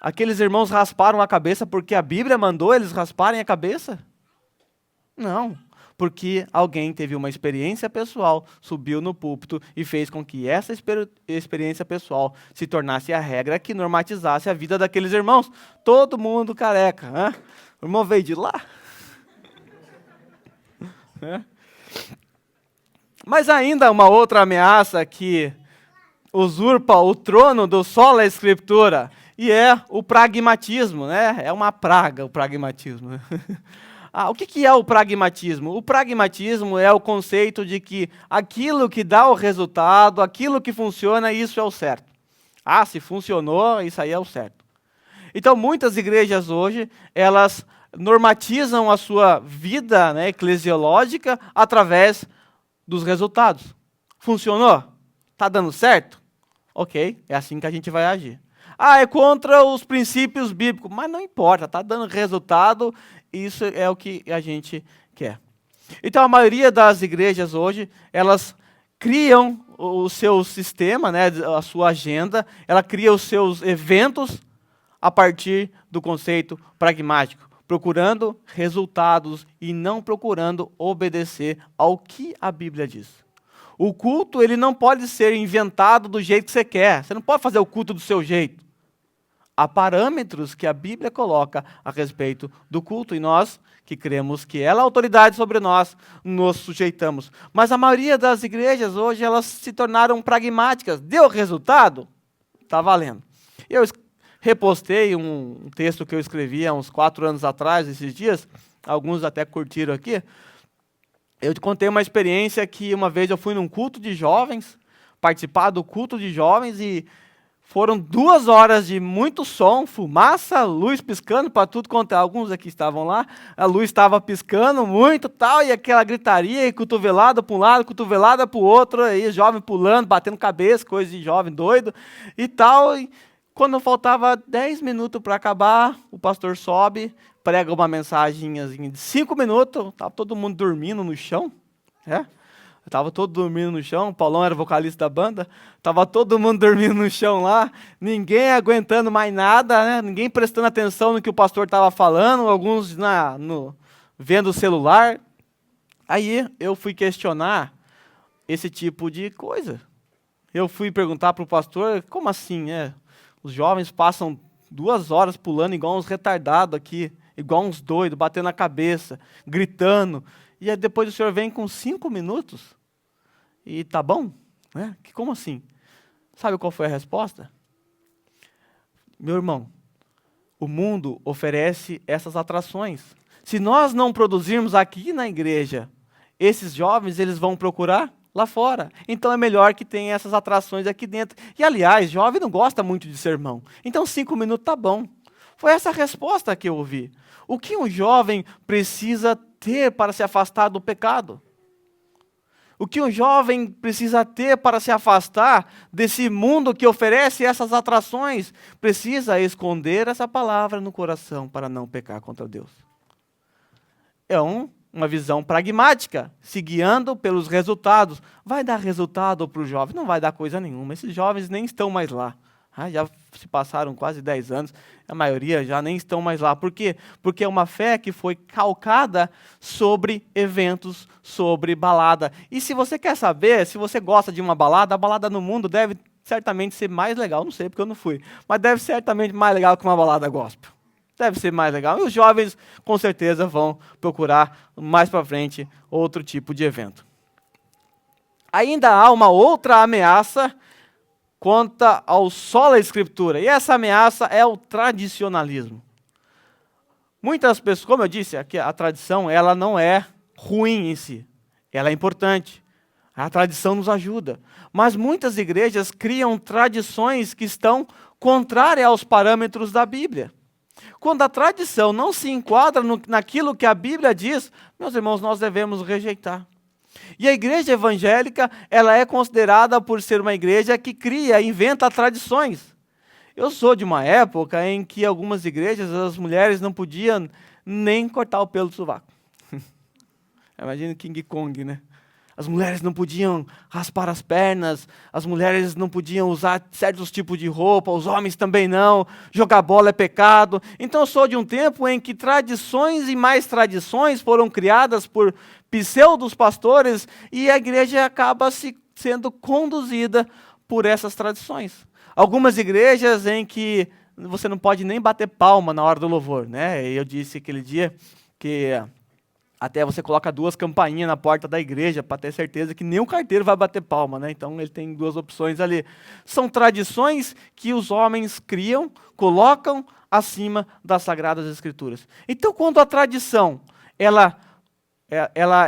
Aqueles irmãos rasparam a cabeça porque a Bíblia mandou eles rasparem a cabeça? Não, porque alguém teve uma experiência pessoal, subiu no púlpito e fez com que essa experiência pessoal se tornasse a regra que normatizasse a vida daqueles irmãos. Todo mundo careca. Né? O irmão veio de lá. Mas ainda uma outra ameaça que usurpa o trono do sola escritura, e é o pragmatismo, né? É uma praga o pragmatismo. Né? O que é o pragmatismo? O pragmatismo é o conceito de que aquilo que dá o resultado, aquilo que funciona, isso é o certo. Se funcionou, isso aí é o certo. Então, muitas igrejas hoje, elas normatizam a sua vida, né, eclesiológica através dos resultados. Funcionou? Está dando certo? Ok, é assim que a gente vai agir. É contra os princípios bíblicos, mas não importa, está dando resultado, isso é o que a gente quer. Então, a maioria das igrejas hoje, elas criam o seu sistema, né, a sua agenda, ela cria os seus eventos a partir do conceito pragmático, procurando resultados e não procurando obedecer ao que a Bíblia diz. O culto, ele não pode ser inventado do jeito que você quer. Você não pode fazer o culto do seu jeito. Há parâmetros que a Bíblia coloca a respeito do culto, e nós, que cremos que ela é a autoridade sobre nós, nos sujeitamos. Mas a maioria das igrejas hoje, elas se tornaram pragmáticas. Deu resultado? Está valendo. Eu repostei um texto que eu escrevi há uns 4 anos atrás, esses dias, alguns até curtiram aqui. Eu te contei uma experiência que uma vez eu fui num culto de jovens, participar do culto de jovens, e foram 2 horas de muito som, fumaça, luz piscando para tudo quanto é. Alguns aqui estavam lá, a luz estava piscando muito, tal, e aquela gritaria, e cotovelada para um lado, cotovelada para o outro, aí jovem pulando, batendo cabeça, coisa de jovem doido e tal. E quando faltava 10 minutos para acabar, o pastor sobe, prega uma mensagenzinha de 5 minutos, estava todo mundo dormindo no chão, estava todo dormindo no chão, o Paulão era vocalista da banda, estava todo mundo dormindo no chão lá, ninguém aguentando mais nada, né? Ninguém prestando atenção no que o pastor estava falando, alguns vendo o celular. Aí eu fui questionar esse tipo de coisa. Eu fui perguntar para o pastor, como assim, os jovens passam 2 horas pulando igual uns retardados aqui, igual uns doidos, batendo a cabeça, gritando. E aí depois o senhor vem com 5 minutos e tá bom? Como assim? Sabe qual foi a resposta? Meu irmão, o mundo oferece essas atrações. Se nós não produzirmos aqui na igreja, esses jovens eles vão procurar lá fora. Então é melhor que tenha essas atrações aqui dentro. E aliás, jovem não gosta muito de sermão. Então 5 minutos tá bom. Foi essa a resposta que eu ouvi. O que um jovem precisa ter para se afastar do pecado? O que um jovem precisa ter para se afastar desse mundo que oferece essas atrações? Precisa esconder essa palavra no coração para não pecar contra Deus. É uma visão pragmática, se guiando pelos resultados. Vai dar resultado para o jovem? Não vai dar coisa nenhuma. Esses jovens nem estão mais lá. Já se passaram quase 10 anos, a maioria já nem estão mais lá. Por quê? Porque é uma fé que foi calcada sobre eventos, sobre balada. E se você quer saber, se você gosta de uma balada, a balada no mundo deve certamente ser mais legal. Não sei porque eu não fui, mas deve certamente mais legal que uma balada gospel. Deve ser mais legal. E os jovens, com certeza, vão procurar mais para frente outro tipo de evento. Ainda há uma outra ameaça quanto ao sola escritura. E essa ameaça é o tradicionalismo. Muitas pessoas, como eu disse, aqui a tradição ela não é ruim em si. Ela é importante. A tradição nos ajuda. Mas muitas igrejas criam tradições que estão contrárias aos parâmetros da Bíblia. Quando a tradição não se enquadra naquilo que a Bíblia diz, meus irmãos, nós devemos rejeitar. E a igreja evangélica, ela é considerada por ser uma igreja que cria, inventa tradições. Eu sou de uma época em que algumas igrejas, as mulheres não podiam nem cortar o pelo do sovaco. Imagina King Kong, né? As mulheres não podiam raspar as pernas, as mulheres não podiam usar certos tipos de roupa, os homens também não, jogar bola é pecado. Então eu sou de um tempo em que tradições e mais tradições foram criadas por pseudos pastores e a igreja acaba sendo conduzida por essas tradições. Algumas igrejas em que você não pode nem bater palma na hora do louvor, né? Eu disse aquele dia que até você coloca 2 campainhas na porta da igreja para ter certeza que nem o carteiro vai bater palma, né? Então ele tem 2 opções ali. São tradições que os homens criam, colocam acima das Sagradas Escrituras. Então quando a tradição, ela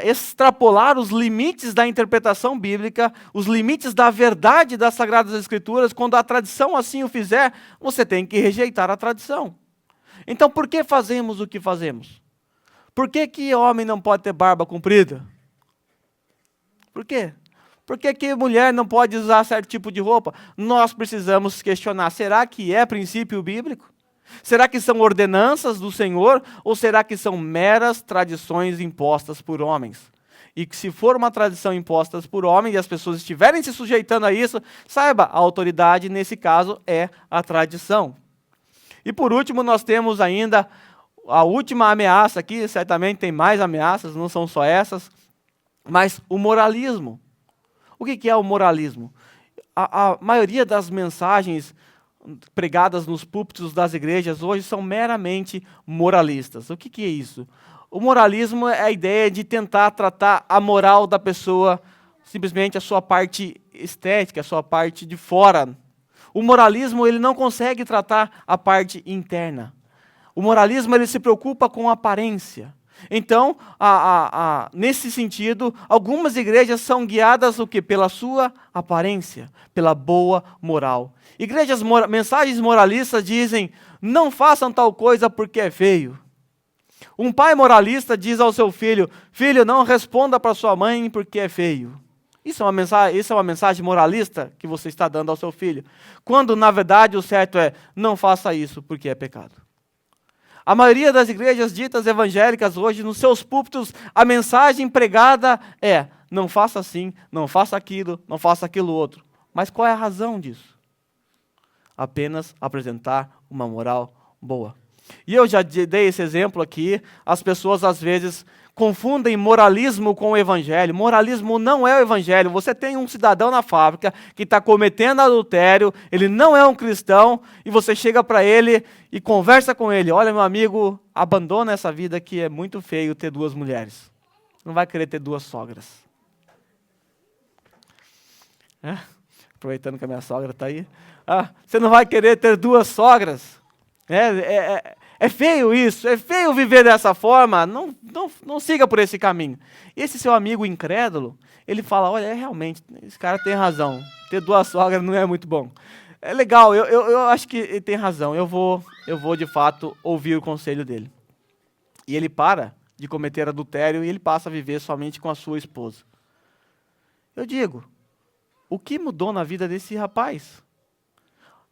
extrapolar os limites da interpretação bíblica, os limites da verdade das Sagradas Escrituras, quando a tradição assim o fizer, você tem que rejeitar a tradição. Então por que fazemos o que fazemos? Por que homem não pode ter barba comprida? Por quê? Por que mulher não pode usar certo tipo de roupa? Nós precisamos questionar, será que é princípio bíblico? Será que são ordenanças do Senhor? Ou será que são meras tradições impostas por homens? E que se for uma tradição imposta por homens e as pessoas estiverem se sujeitando a isso, saiba, a autoridade nesse caso é a tradição. E por último nós temos ainda a última ameaça aqui, certamente tem mais ameaças, não são só essas, mas o moralismo. O que é o moralismo? A maioria das mensagens pregadas nos púlpitos das igrejas hoje são meramente moralistas. O que é isso? O moralismo é a ideia de tentar tratar a moral da pessoa, simplesmente a sua parte estética, a sua parte de fora. O moralismo ele não consegue tratar a parte interna. O moralismo ele se preocupa com a aparência. Então, nesse sentido, algumas igrejas são guiadas o quê? Pela sua aparência, pela boa moral. Mensagens moralistas dizem, não façam tal coisa porque é feio. Um pai moralista diz ao seu filho, filho, não responda para sua mãe porque é feio. Isso é uma mensagem moralista que você está dando ao seu filho. Quando, na verdade, o certo é, não faça isso porque é pecado. A maioria das igrejas ditas evangélicas hoje, nos seus púlpitos, a mensagem pregada é, não faça assim, não faça aquilo outro. Mas qual é a razão disso? Apenas apresentar uma moral boa. E eu já dei esse exemplo aqui, as pessoas às vezes confundem moralismo com o evangelho. Moralismo não é o evangelho. Você tem um cidadão na fábrica que está cometendo adultério, ele não é um cristão, e você chega para ele e conversa com ele. Olha, meu amigo, abandona essa vida que é muito feio ter 2 mulheres. Não vai querer ter 2 sogras. Aproveitando que a minha sogra está aí. Você não vai querer ter 2 sogras. É feio isso, é feio viver dessa forma, não siga por esse caminho. Esse seu amigo incrédulo, ele fala, olha, realmente, esse cara tem razão, ter duas sogras não é muito bom. É legal, eu acho que ele tem razão, eu vou de fato ouvir o conselho dele. E ele para de cometer adultério e ele passa a viver somente com a sua esposa. Eu digo, o que mudou na vida desse rapaz?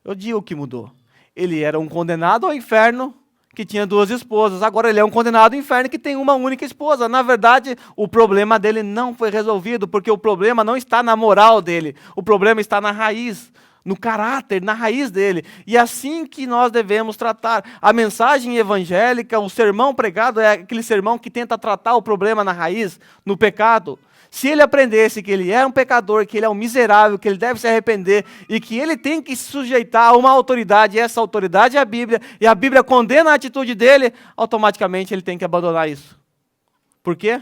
Eu digo o que mudou. Ele era um condenado ao inferno que tinha duas esposas. Agora ele é um condenado ao inferno que tem uma única esposa. Na verdade, o problema dele não foi resolvido, porque o problema não está na moral dele. O problema está na raiz, no caráter, na raiz dele. E é assim que nós devemos tratar. A mensagem evangélica, o sermão pregado é aquele sermão que tenta tratar o problema na raiz, no pecado. Se ele aprendesse que ele é um pecador, que ele é um miserável, que ele deve se arrepender e que ele tem que se sujeitar a uma autoridade, e essa autoridade é a Bíblia, e a Bíblia condena a atitude dele, automaticamente ele tem que abandonar isso. Por quê?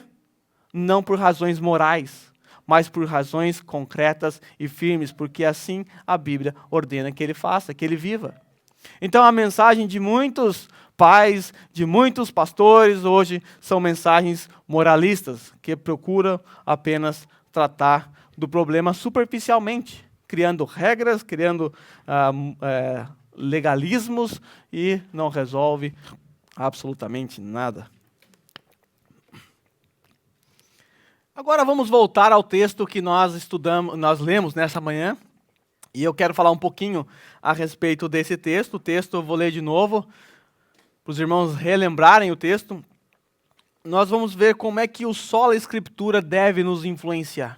Não por razões morais, mas por razões concretas e firmes, porque assim a Bíblia ordena que ele faça, que ele viva. Então a mensagem de muitos pais, de muitos pastores hoje são mensagens moralistas, que procuram apenas tratar do problema superficialmente, criando regras, criando legalismos e não resolve absolutamente nada. Agora vamos voltar ao texto que nós lemos nessa manhã, e eu quero falar um pouquinho a respeito desse texto. O texto eu vou ler de novo, para os irmãos relembrarem o texto. Nós vamos ver como é que o sola Escritura deve nos influenciar.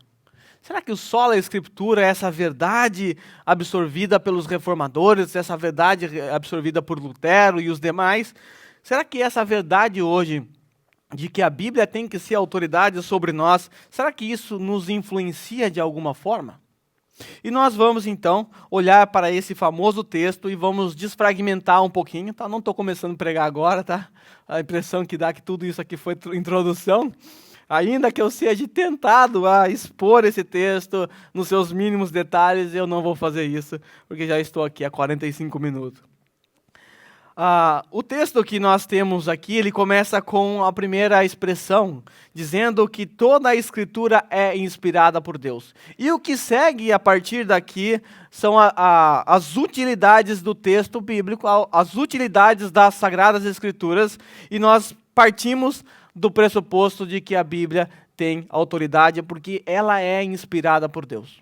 Será que o sola Escritura é essa verdade absorvida pelos reformadores, essa verdade absorvida por Lutero e os demais? Será que essa verdade hoje, de que a Bíblia tem que ser autoridade sobre nós, será que isso nos influencia de alguma forma? E nós vamos então olhar para esse famoso texto e vamos desfragmentar um pouquinho, tá? Não estou começando a pregar agora, tá? A impressão que dá que tudo isso aqui foi introdução. Ainda que eu seja tentado a expor esse texto nos seus mínimos detalhes, eu não vou fazer isso, porque já estou aqui há 45 minutos. O texto que nós temos aqui, ele começa com a primeira expressão, dizendo que toda a Escritura é inspirada por Deus. E o que segue a partir daqui são as utilidades do texto bíblico, as utilidades das Sagradas Escrituras, e nós partimos do pressuposto de que a Bíblia tem autoridade, porque ela é inspirada por Deus.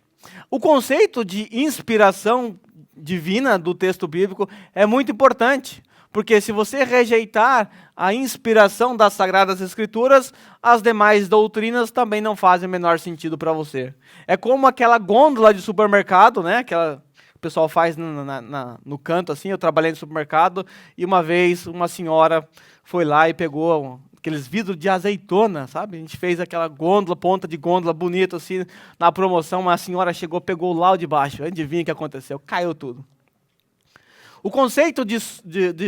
O conceito de inspiração divina do texto bíblico é muito importante, porque se você rejeitar a inspiração das Sagradas Escrituras, as demais doutrinas também não fazem o menor sentido para você. É como aquela gôndola de supermercado, né? Aquela o pessoal faz no canto assim. Eu trabalhei no supermercado e uma vez uma senhora foi lá e pegou aqueles vidros de azeitona, sabe? A gente fez aquela gôndola, ponta de gôndola bonita assim, na promoção. Uma senhora chegou, pegou lá de baixo. Adivinha o que aconteceu? Caiu tudo. O conceito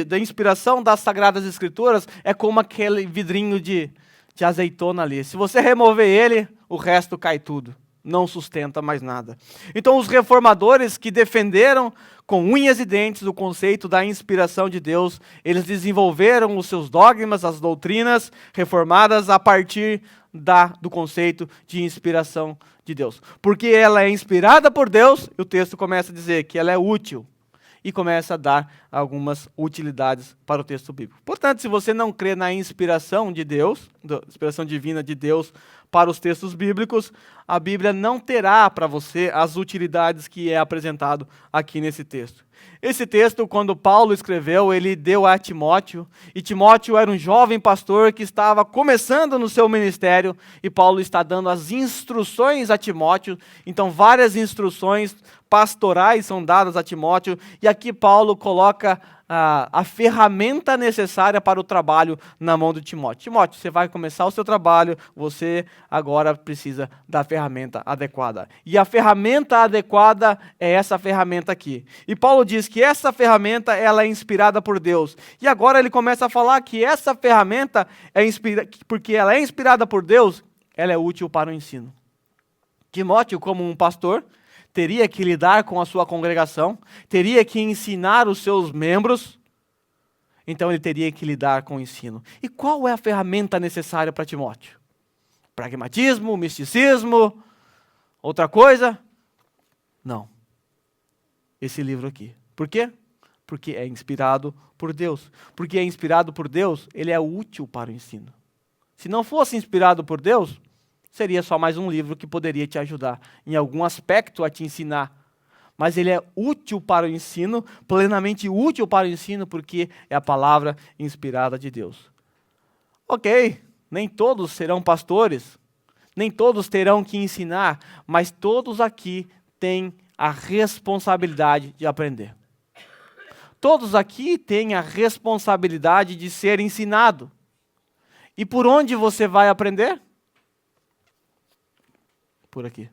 da inspiração das Sagradas Escrituras é como aquele vidrinho de azeitona ali. Se você remover ele, o resto cai tudo. Não sustenta mais nada. Então, os reformadores que defenderam com unhas e dentes o conceito da inspiração de Deus, eles desenvolveram os seus dogmas, as doutrinas reformadas a partir do conceito de inspiração de Deus. Porque ela é inspirada por Deus, e o texto começa a dizer que ela é útil. E começa a dar algumas utilidades para o texto bíblico. Portanto, se você não crê na inspiração de Deus, da inspiração divina de Deus para os textos bíblicos, a Bíblia não terá para você as utilidades que é apresentado aqui nesse texto. Esse texto, quando Paulo escreveu, ele deu a Timóteo, e Timóteo era um jovem pastor que estava começando no seu ministério, e Paulo está dando as instruções a Timóteo. Então, várias instruções pastorais são dadas a Timóteo, e aqui Paulo coloca a ferramenta necessária para o trabalho na mão de Timóteo. Timóteo, você vai começar o seu trabalho, você agora precisa da ferramenta adequada. E a ferramenta adequada é essa ferramenta aqui. E Paulo diz que essa ferramenta ela é inspirada por Deus. E agora ele começa a falar que essa ferramenta, porque ela é inspirada por Deus, ela é útil para o ensino. Timóteo, como um pastor, teria que lidar com a sua congregação, teria que ensinar os seus membros. então ele teria que lidar com o ensino. E qual é a ferramenta necessária para Timóteo? Pragmatismo, misticismo, outra coisa? Não. Esse livro aqui. Por quê? Porque é inspirado por Deus. Porque é inspirado por Deus, ele é útil para o ensino. Se não fosse inspirado por Deus, seria só mais um livro que poderia te ajudar em algum aspecto a te ensinar. Mas ele é útil para o ensino, plenamente útil para o ensino, porque é a palavra inspirada de Deus. Ok, nem todos serão pastores, nem todos terão que ensinar, mas todos aqui têm a responsabilidade de aprender. Todos aqui têm a responsabilidade de ser ensinado. E por onde você vai aprender? Por aqui.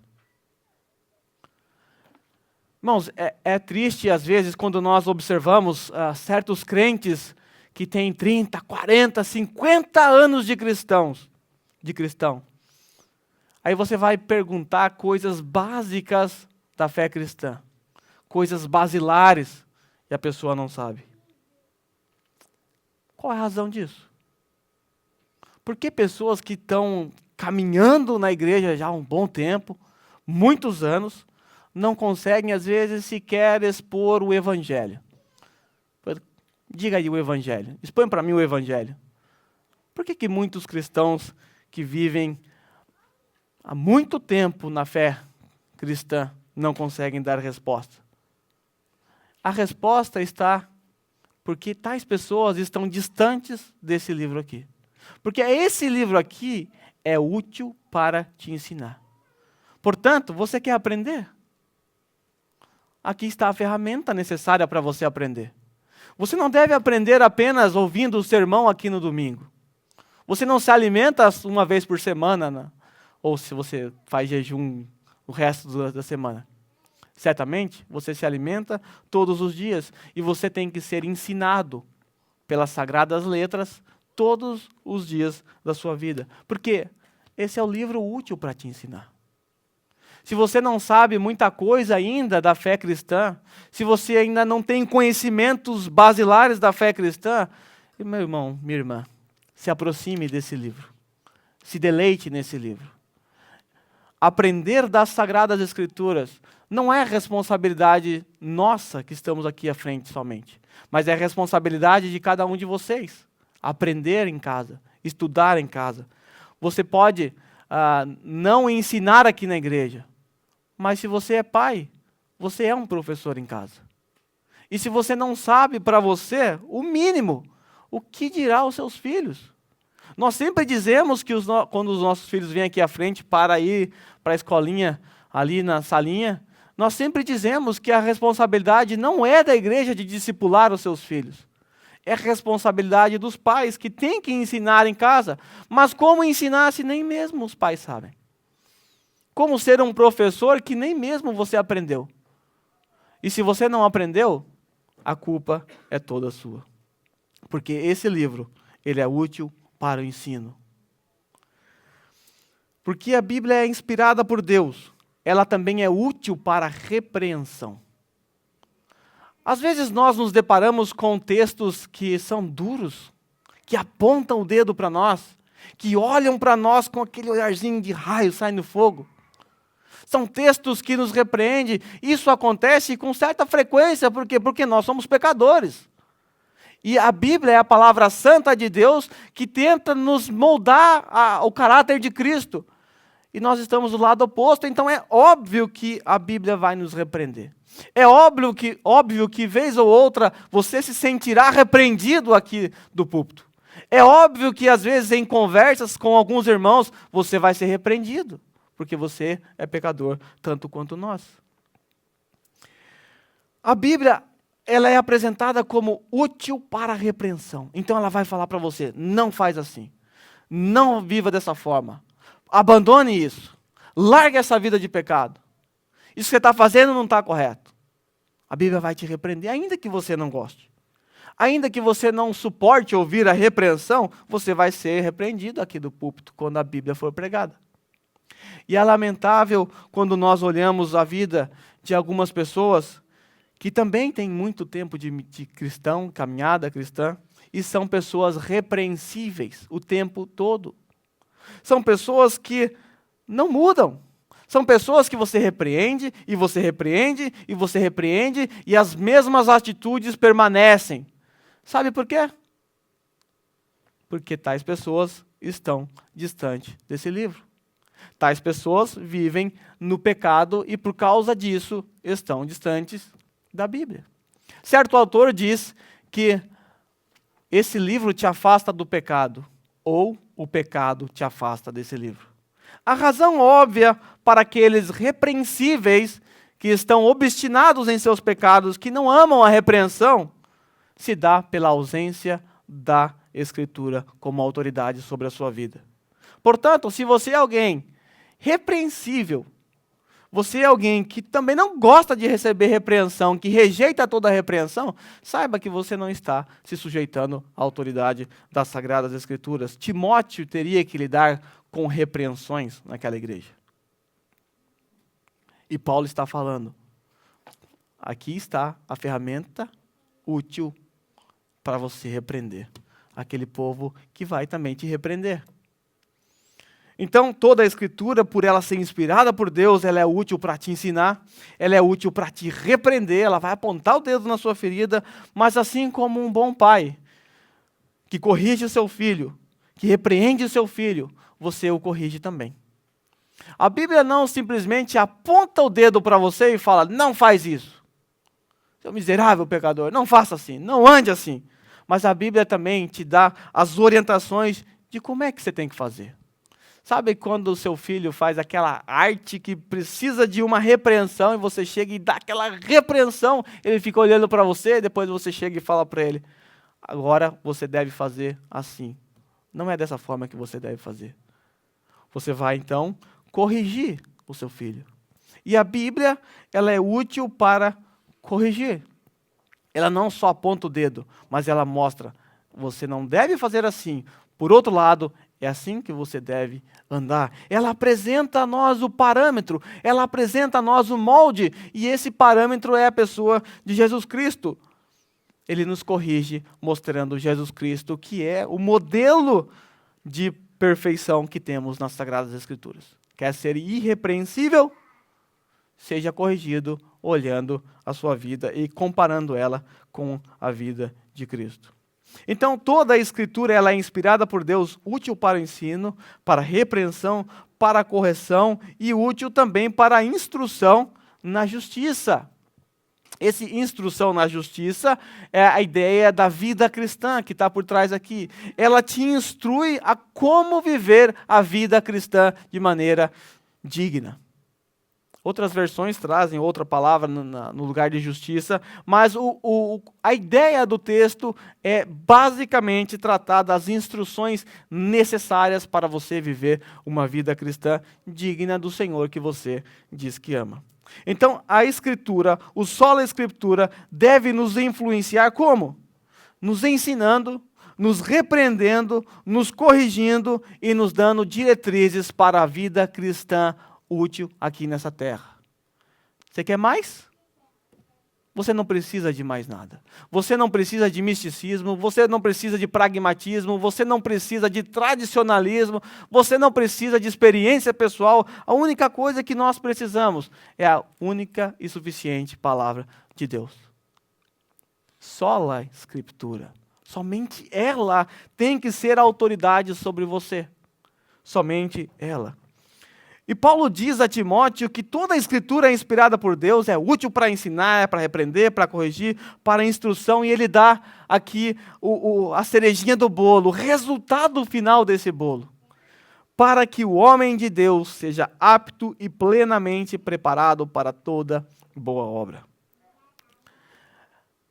Irmãos, é triste às vezes quando nós observamos certos crentes que têm 30, 40, 50 anos de cristão. Aí você vai perguntar coisas básicas da fé cristã. Coisas basilares e a pessoa não sabe. Qual é a razão disso? Por que pessoas que estão caminhando na igreja já há um bom tempo, muitos anos, não conseguem, às vezes, sequer expor o Evangelho? Diga aí o Evangelho. Expõe para mim o Evangelho. Por que muitos cristãos que vivem há muito tempo na fé cristã não conseguem dar resposta? A resposta está porque tais pessoas estão distantes desse livro aqui. Porque esse livro aqui é útil para te ensinar. Portanto, você quer aprender? Aqui está a ferramenta necessária para você aprender. Você não deve aprender apenas ouvindo o sermão aqui no domingo. Você não se alimenta uma vez por semana, ou se você faz jejum o resto da semana. Certamente, você se alimenta todos os dias e você tem que ser ensinado pelas sagradas letras todos os dias da sua vida. Porque esse é o livro útil para te ensinar. Se você não sabe muita coisa ainda da fé cristã, se você ainda não tem conhecimentos basilares da fé cristã, meu irmão, minha irmã, se aproxime desse livro. Se deleite nesse livro. Aprender das Sagradas Escrituras não é responsabilidade nossa que estamos aqui à frente somente, mas é responsabilidade de cada um de vocês. Aprender em casa, estudar em casa. Você pode não ensinar aqui na igreja, mas se você é pai, você é um professor em casa. E se você não sabe para você, o mínimo, o que dirá os seus filhos? Nós sempre dizemos que quando os nossos filhos vêm aqui à frente para ir para a escolinha, ali na salinha, nós sempre dizemos que a responsabilidade não é da igreja de discipular os seus filhos. É responsabilidade dos pais que têm que ensinar em casa. Mas como ensinar se nem mesmo os pais sabem? Como ser um professor que nem mesmo você aprendeu? E se você não aprendeu, a culpa é toda sua. Porque esse livro, ele é útil para o ensino. Porque a Bíblia é inspirada por Deus, ela também é útil para a repreensão. Às vezes nós nos deparamos com textos que são duros, que apontam o dedo para nós, que olham para nós com aquele olharzinho de raio saindo fogo. São textos que nos repreendem. Isso acontece com certa frequência, por quê? Porque nós somos pecadores. E a Bíblia é a palavra santa de Deus que tenta nos moldar o caráter de Cristo. E nós estamos do lado oposto, então é óbvio que a Bíblia vai nos repreender. É óbvio que vez ou outra você se sentirá repreendido aqui do púlpito. É óbvio que às vezes em conversas com alguns irmãos você vai ser repreendido, porque você é pecador tanto quanto nós. A Bíblia, ela é apresentada como útil para a repreensão. Então ela vai falar para você, não faz assim. Não viva dessa forma. Abandone isso. Largue essa vida de pecado. Isso que você está fazendo não está correto. A Bíblia vai te repreender, ainda que você não goste. Ainda que você não suporte ouvir a repreensão, você vai ser repreendido aqui do púlpito, quando a Bíblia for pregada. E é lamentável quando nós olhamos a vida de algumas pessoas que também têm muito tempo de cristão, caminhada cristã, e são pessoas repreensíveis o tempo todo. São pessoas que não mudam. São pessoas que você repreende, e você repreende, e você repreende, e as mesmas atitudes permanecem. Sabe por quê? Porque tais pessoas estão distantes desse livro. Tais pessoas vivem no pecado e por causa disso estão distantes da Bíblia. Certo autor diz que esse livro te afasta do pecado, ou o pecado te afasta desse livro. A razão óbvia para aqueles repreensíveis que estão obstinados em seus pecados, que não amam a repreensão, se dá pela ausência da Escritura como autoridade sobre a sua vida. Portanto, se você é alguém repreensível, você é alguém que também não gosta de receber repreensão, que rejeita toda a repreensão, saiba que você não está se sujeitando à autoridade das Sagradas Escrituras. Timóteo teria que lidar com repreensões naquela igreja. E Paulo está falando, aqui está a ferramenta útil para você repreender aquele povo que vai também te repreender. Então, toda a Escritura, por ela ser inspirada por Deus, ela é útil para te ensinar, ela é útil para te repreender, ela vai apontar o dedo na sua ferida, mas assim como um bom pai, que corrige o seu filho, que repreende o seu filho, você o corrige também. A Bíblia não simplesmente aponta o dedo para você e fala, não faz isso. Seu miserável pecador, não faça assim, não ande assim. Mas a Bíblia também te dá as orientações de como é que você tem que fazer. Sabe quando o seu filho faz aquela arte que precisa de uma repreensão e você chega e dá aquela repreensão, ele fica olhando para você, depois você chega e fala para ele, agora você deve fazer assim. Não é dessa forma que você deve fazer. Você vai então corrigir o seu filho. E a Bíblia, ela é útil para corrigir. Ela não só aponta o dedo, mas ela mostra, você não deve fazer assim. Por outro lado, é assim que você deve andar. Ela apresenta a nós o parâmetro, ela apresenta a nós o molde, e esse parâmetro é a pessoa de Jesus Cristo. Ele nos corrige mostrando Jesus Cristo, que é o modelo de perfeição que temos nas Sagradas Escrituras. Quer ser irrepreensível? Seja corrigido olhando a sua vida e comparando ela com a vida de Cristo. Então, toda a Escritura ela é inspirada por Deus, útil para o ensino, para a repreensão, para a correção e útil também para a instrução na justiça. Essa instrução na justiça é a ideia da vida cristã que está por trás aqui. Ela te instrui a como viver a vida cristã de maneira digna. Outras versões trazem outra palavra no lugar de justiça, mas a ideia do texto é basicamente tratar das instruções necessárias para você viver uma vida cristã digna do Senhor que você diz que ama. Então, a Escritura, o sola Escritura, deve nos influenciar como? Nos ensinando, nos repreendendo, nos corrigindo e nos dando diretrizes para a vida cristã útil aqui nessa terra. Você quer mais? Você não precisa de mais nada. Você não precisa de misticismo, você não precisa de pragmatismo, você não precisa de tradicionalismo, você não precisa de experiência pessoal. A única coisa que nós precisamos é a única e suficiente palavra de Deus. Sola Escritura. Somente ela tem que ser a autoridade sobre você. Somente ela. E Paulo diz a Timóteo que toda a Escritura é inspirada por Deus, é útil para ensinar, para repreender, para corrigir, para instrução, e ele dá aqui a cerejinha do bolo, o resultado final desse bolo, para que o homem de Deus seja apto e plenamente preparado para toda boa obra.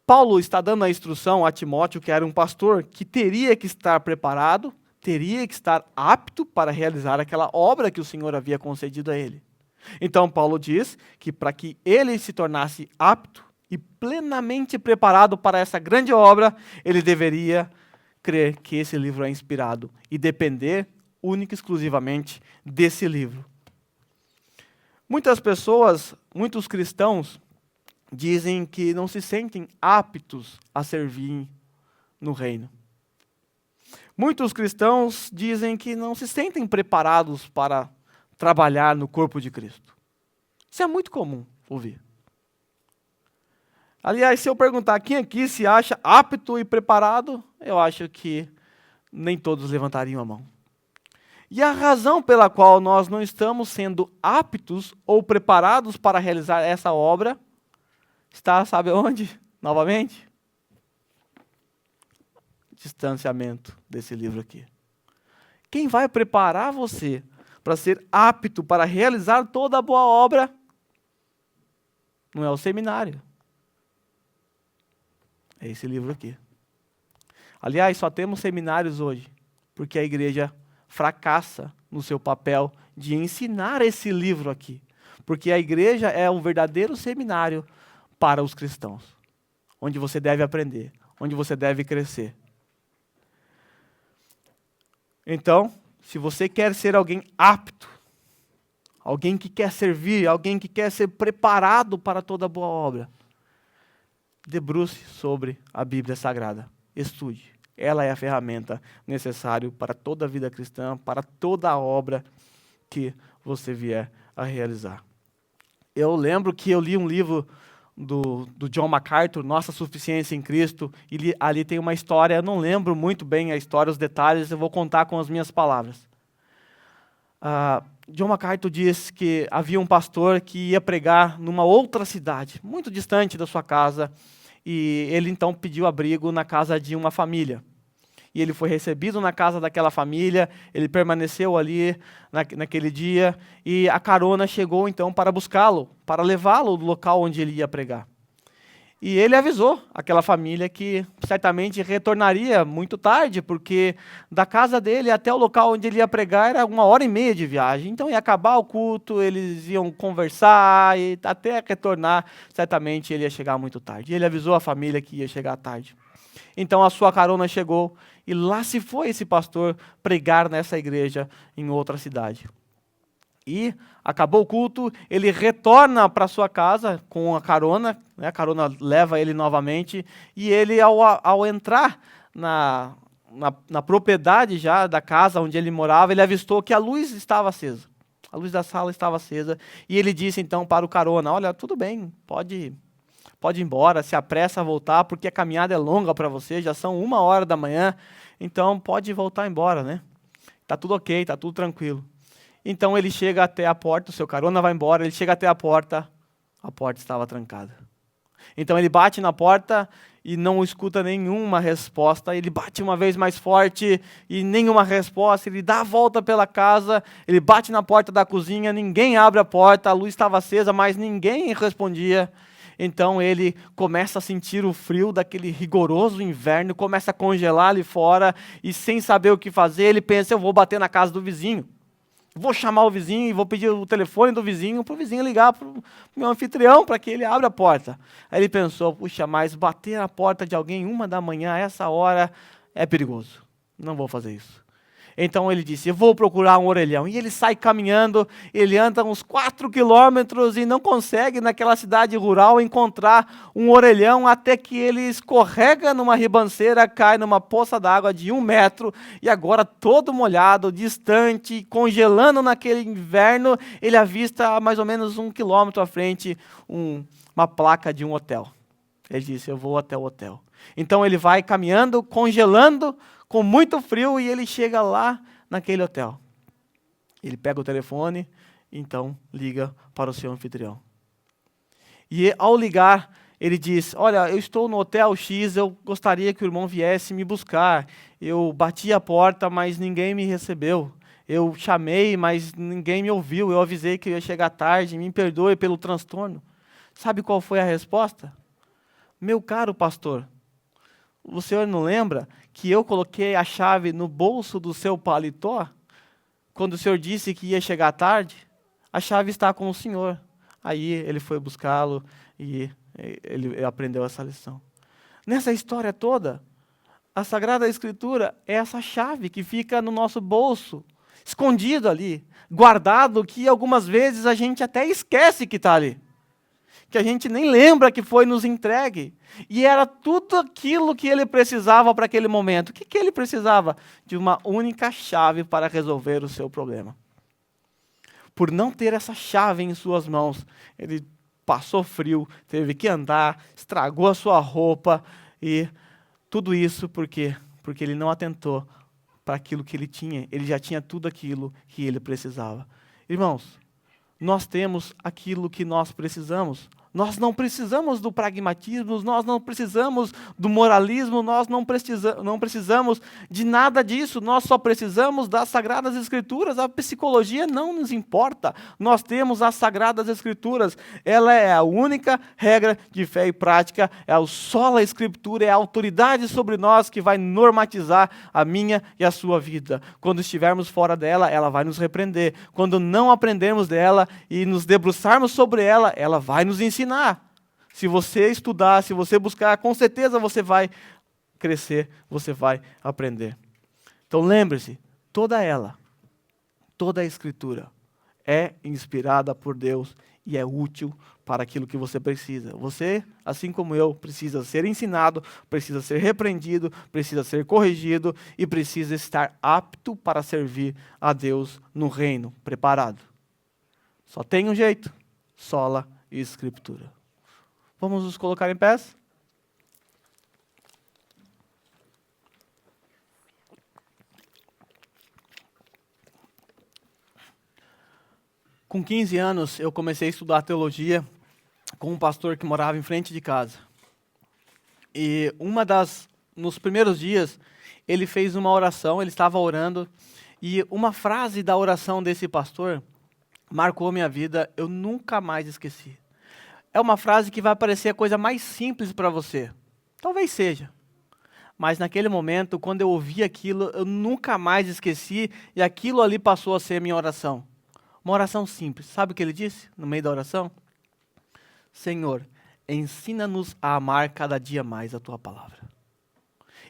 Paulo está dando a instrução a Timóteo, que era um pastor, que teria que estar preparado, teria que estar apto para realizar aquela obra que o Senhor havia concedido a ele. Então Paulo diz que para que ele se tornasse apto e plenamente preparado para essa grande obra, ele deveria crer que esse livro é inspirado e depender única e exclusivamente desse livro. Muitas pessoas, muitos cristãos, dizem que não se sentem aptos a servir no reino. Muitos cristãos dizem que não se sentem preparados para trabalhar no corpo de Cristo. Isso é muito comum ouvir. Aliás, se eu perguntar quem aqui se acha apto e preparado, eu acho que nem todos levantariam a mão. E a razão pela qual nós não estamos sendo aptos ou preparados para realizar essa obra está, sabe onde? Novamente? Distanciamento desse livro aqui. Quem vai preparar você para ser apto para realizar toda a boa obra não é o seminário. É esse livro aqui. Aliás, só temos seminários hoje porque a igreja fracassa no seu papel de ensinar esse livro aqui. Porque a igreja é um verdadeiro seminário para os cristãos, onde você deve aprender, onde você deve crescer. Então, se você quer ser alguém apto, alguém que quer servir, alguém que quer ser preparado para toda boa obra, debruce sobre a Bíblia Sagrada. Estude. Ela é a ferramenta necessária para toda a vida cristã, para toda a obra que você vier a realizar. Eu lembro que eu li um livro do John MacArthur, Nossa Suficiência em Cristo, e ali tem uma história, eu não lembro muito bem a história, os detalhes, eu vou contar com as minhas palavras. John MacArthur diz que havia um pastor que ia pregar numa outra cidade, muito distante da sua casa, e ele então pediu abrigo na casa de uma família. E ele foi recebido na casa daquela família, ele permaneceu ali naquele dia, e a carona chegou então para buscá-lo, para levá-lo do local onde ele ia pregar. E ele avisou aquela família que certamente retornaria muito tarde, porque da casa dele até o local onde ele ia pregar era 1h30 de viagem. Então ia acabar o culto, eles iam conversar, e até retornar, certamente ele ia chegar muito tarde. E ele avisou a família que ia chegar tarde. Então a sua carona chegou, e lá se foi esse pastor pregar nessa igreja em outra cidade. E acabou o culto, ele retorna para sua casa com a carona, né, a carona leva ele novamente, e ele ao entrar na propriedade já da casa onde ele morava, ele avistou que a luz estava acesa. A luz da sala estava acesa, e ele disse então para o carona, olha, tudo bem, pode ir embora, se apressa a voltar, porque a caminhada é longa para você, já são 1h da manhã, então pode voltar embora, né? Tá tudo ok, tá tudo tranquilo. Então ele chega até a porta, o seu carona vai embora, ele chega até a porta estava trancada. Então ele bate na porta e não escuta nenhuma resposta, ele bate uma vez mais forte e nenhuma resposta, ele dá a volta pela casa, ele bate na porta da cozinha, ninguém abre a porta, a luz estava acesa, mas ninguém respondia. Então ele começa a sentir o frio daquele rigoroso inverno, começa a congelar ali fora, e sem saber o que fazer, ele pensa, eu vou bater na casa do vizinho. Vou chamar o vizinho e vou pedir o telefone do vizinho para o vizinho ligar para o meu anfitrião para que ele abra a porta. Aí ele pensou, puxa, mas bater na porta de alguém 1h da manhã, a essa hora, é perigoso. Não vou fazer isso. Então ele disse, eu vou procurar um orelhão. E ele sai caminhando, ele anda uns 4 quilômetros e não consegue naquela cidade rural encontrar um orelhão, até que ele escorrega numa ribanceira, cai numa poça d'água de 1 metro, e agora todo molhado, distante, congelando naquele inverno, ele avista a mais ou menos 1 quilômetro à frente uma placa de um hotel. Ele disse, eu vou até o hotel. Então ele vai caminhando, congelando, com muito frio, e ele chega lá naquele hotel. Ele pega o telefone, então liga para o seu anfitrião. E ao ligar, ele diz, olha, eu estou no hotel X, eu gostaria que o irmão viesse me buscar. Eu bati a porta, mas ninguém me recebeu. Eu chamei, mas ninguém me ouviu. Eu avisei que eu ia chegar tarde, me perdoe pelo transtorno. Sabe qual foi a resposta? Meu caro pastor, o senhor não lembra que eu coloquei a chave no bolso do seu paletó? Quando o senhor disse que ia chegar tarde, a chave está com o senhor. Aí ele foi buscá-lo e ele aprendeu essa lição. Nessa história toda, a Sagrada Escritura é essa chave que fica no nosso bolso, escondido ali, guardado, que algumas vezes a gente até esquece que está ali. que a gente nem lembra que foi nos entregue. E era tudo aquilo que ele precisava para aquele momento. O que ele precisava? De uma única chave para resolver o seu problema. Por não ter essa chave em suas mãos, ele passou frio, teve que andar, estragou a sua roupa e tudo isso porque ele não atentou para aquilo que ele tinha. Ele já tinha tudo aquilo que ele precisava. Irmãos, nós temos aquilo que nós precisamos. Nós não precisamos do pragmatismo, nós não precisamos do moralismo, nós não precisamos de nada disso, nós só precisamos das Sagradas Escrituras. A psicologia não nos importa, nós temos as Sagradas Escrituras, ela é a única regra de fé e prática, é o sola Escritura, é a autoridade sobre nós que vai normatizar a minha e a sua vida. Quando estivermos fora dela, ela vai nos repreender. Quando não aprendermos dela e nos debruçarmos sobre ela, ela vai nos ensinar. Se você estudar, se você buscar, com certeza você vai crescer, você vai aprender. Então lembre-se, toda a Escritura é inspirada por Deus e é útil para aquilo que você precisa. Você, assim como eu, precisa ser ensinado, precisa ser repreendido, precisa ser corrigido e precisa estar apto para servir a Deus no reino, preparado. Só tem um jeito, sola Escritura. Vamos nos colocar em pés? Com 15 anos, eu comecei a estudar teologia com um pastor que morava em frente de casa. E nos primeiros dias, ele fez uma oração, ele estava orando, e uma frase da oração desse pastor marcou minha vida, eu nunca mais esqueci. É uma frase que vai parecer a coisa mais simples para você. Talvez seja. Mas naquele momento, quando eu ouvi aquilo, eu nunca mais esqueci e aquilo ali passou a ser minha oração. Uma oração simples. Sabe o que ele disse no meio da oração? Senhor, ensina-nos a amar cada dia mais a Tua palavra.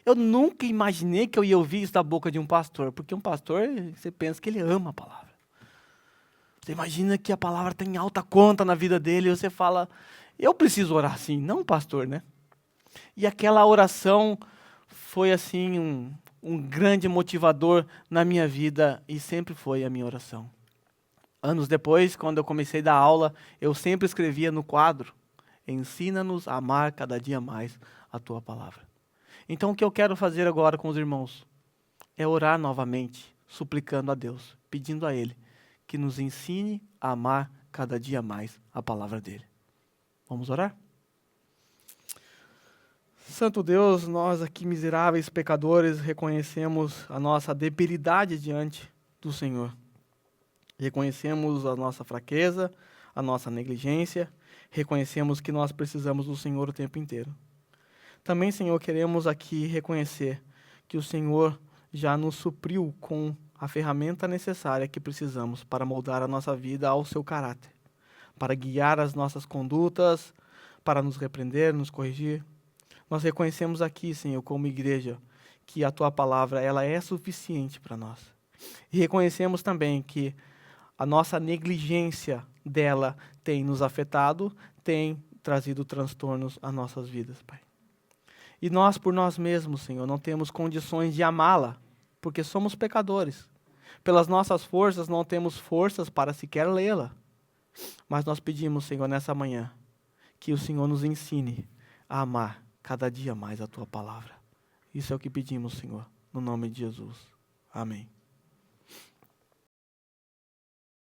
Eu nunca imaginei que eu ia ouvir isso da boca de um pastor, porque um pastor, você pensa que ele ama a palavra. Você imagina que a palavra tem alta conta na vida dele e você fala, eu preciso orar assim, não pastor, né? E aquela oração foi assim um grande motivador na minha vida e sempre foi a minha oração. Anos depois, quando eu comecei a dar aula, eu sempre escrevia no quadro, ensina-nos a amar cada dia mais a Tua palavra. Então o que eu quero fazer agora com os irmãos é orar novamente, suplicando a Deus, pedindo a Ele, que nos ensine a amar cada dia mais a palavra dele. Vamos orar? Santo Deus, nós aqui miseráveis pecadores reconhecemos a nossa debilidade diante do Senhor. Reconhecemos a nossa fraqueza, a nossa negligência, reconhecemos que nós precisamos do Senhor o tempo inteiro. Também, Senhor, queremos aqui reconhecer que o Senhor já nos supriu com a ferramenta necessária que precisamos para moldar a nossa vida ao seu caráter, para guiar as nossas condutas, para nos repreender, nos corrigir. Nós reconhecemos aqui, Senhor, como igreja, que a Tua palavra ela é suficiente para nós. E reconhecemos também que a nossa negligência dela tem nos afetado, tem trazido transtornos às nossas vidas, Pai. E nós, por nós mesmos, Senhor, não temos condições de amá-la, porque somos pecadores. Pelas nossas forças, não temos forças para sequer lê-la. Mas nós pedimos, Senhor, nessa manhã, que o Senhor nos ensine a amar cada dia mais a Tua palavra. Isso é o que pedimos, Senhor, no nome de Jesus. Amém.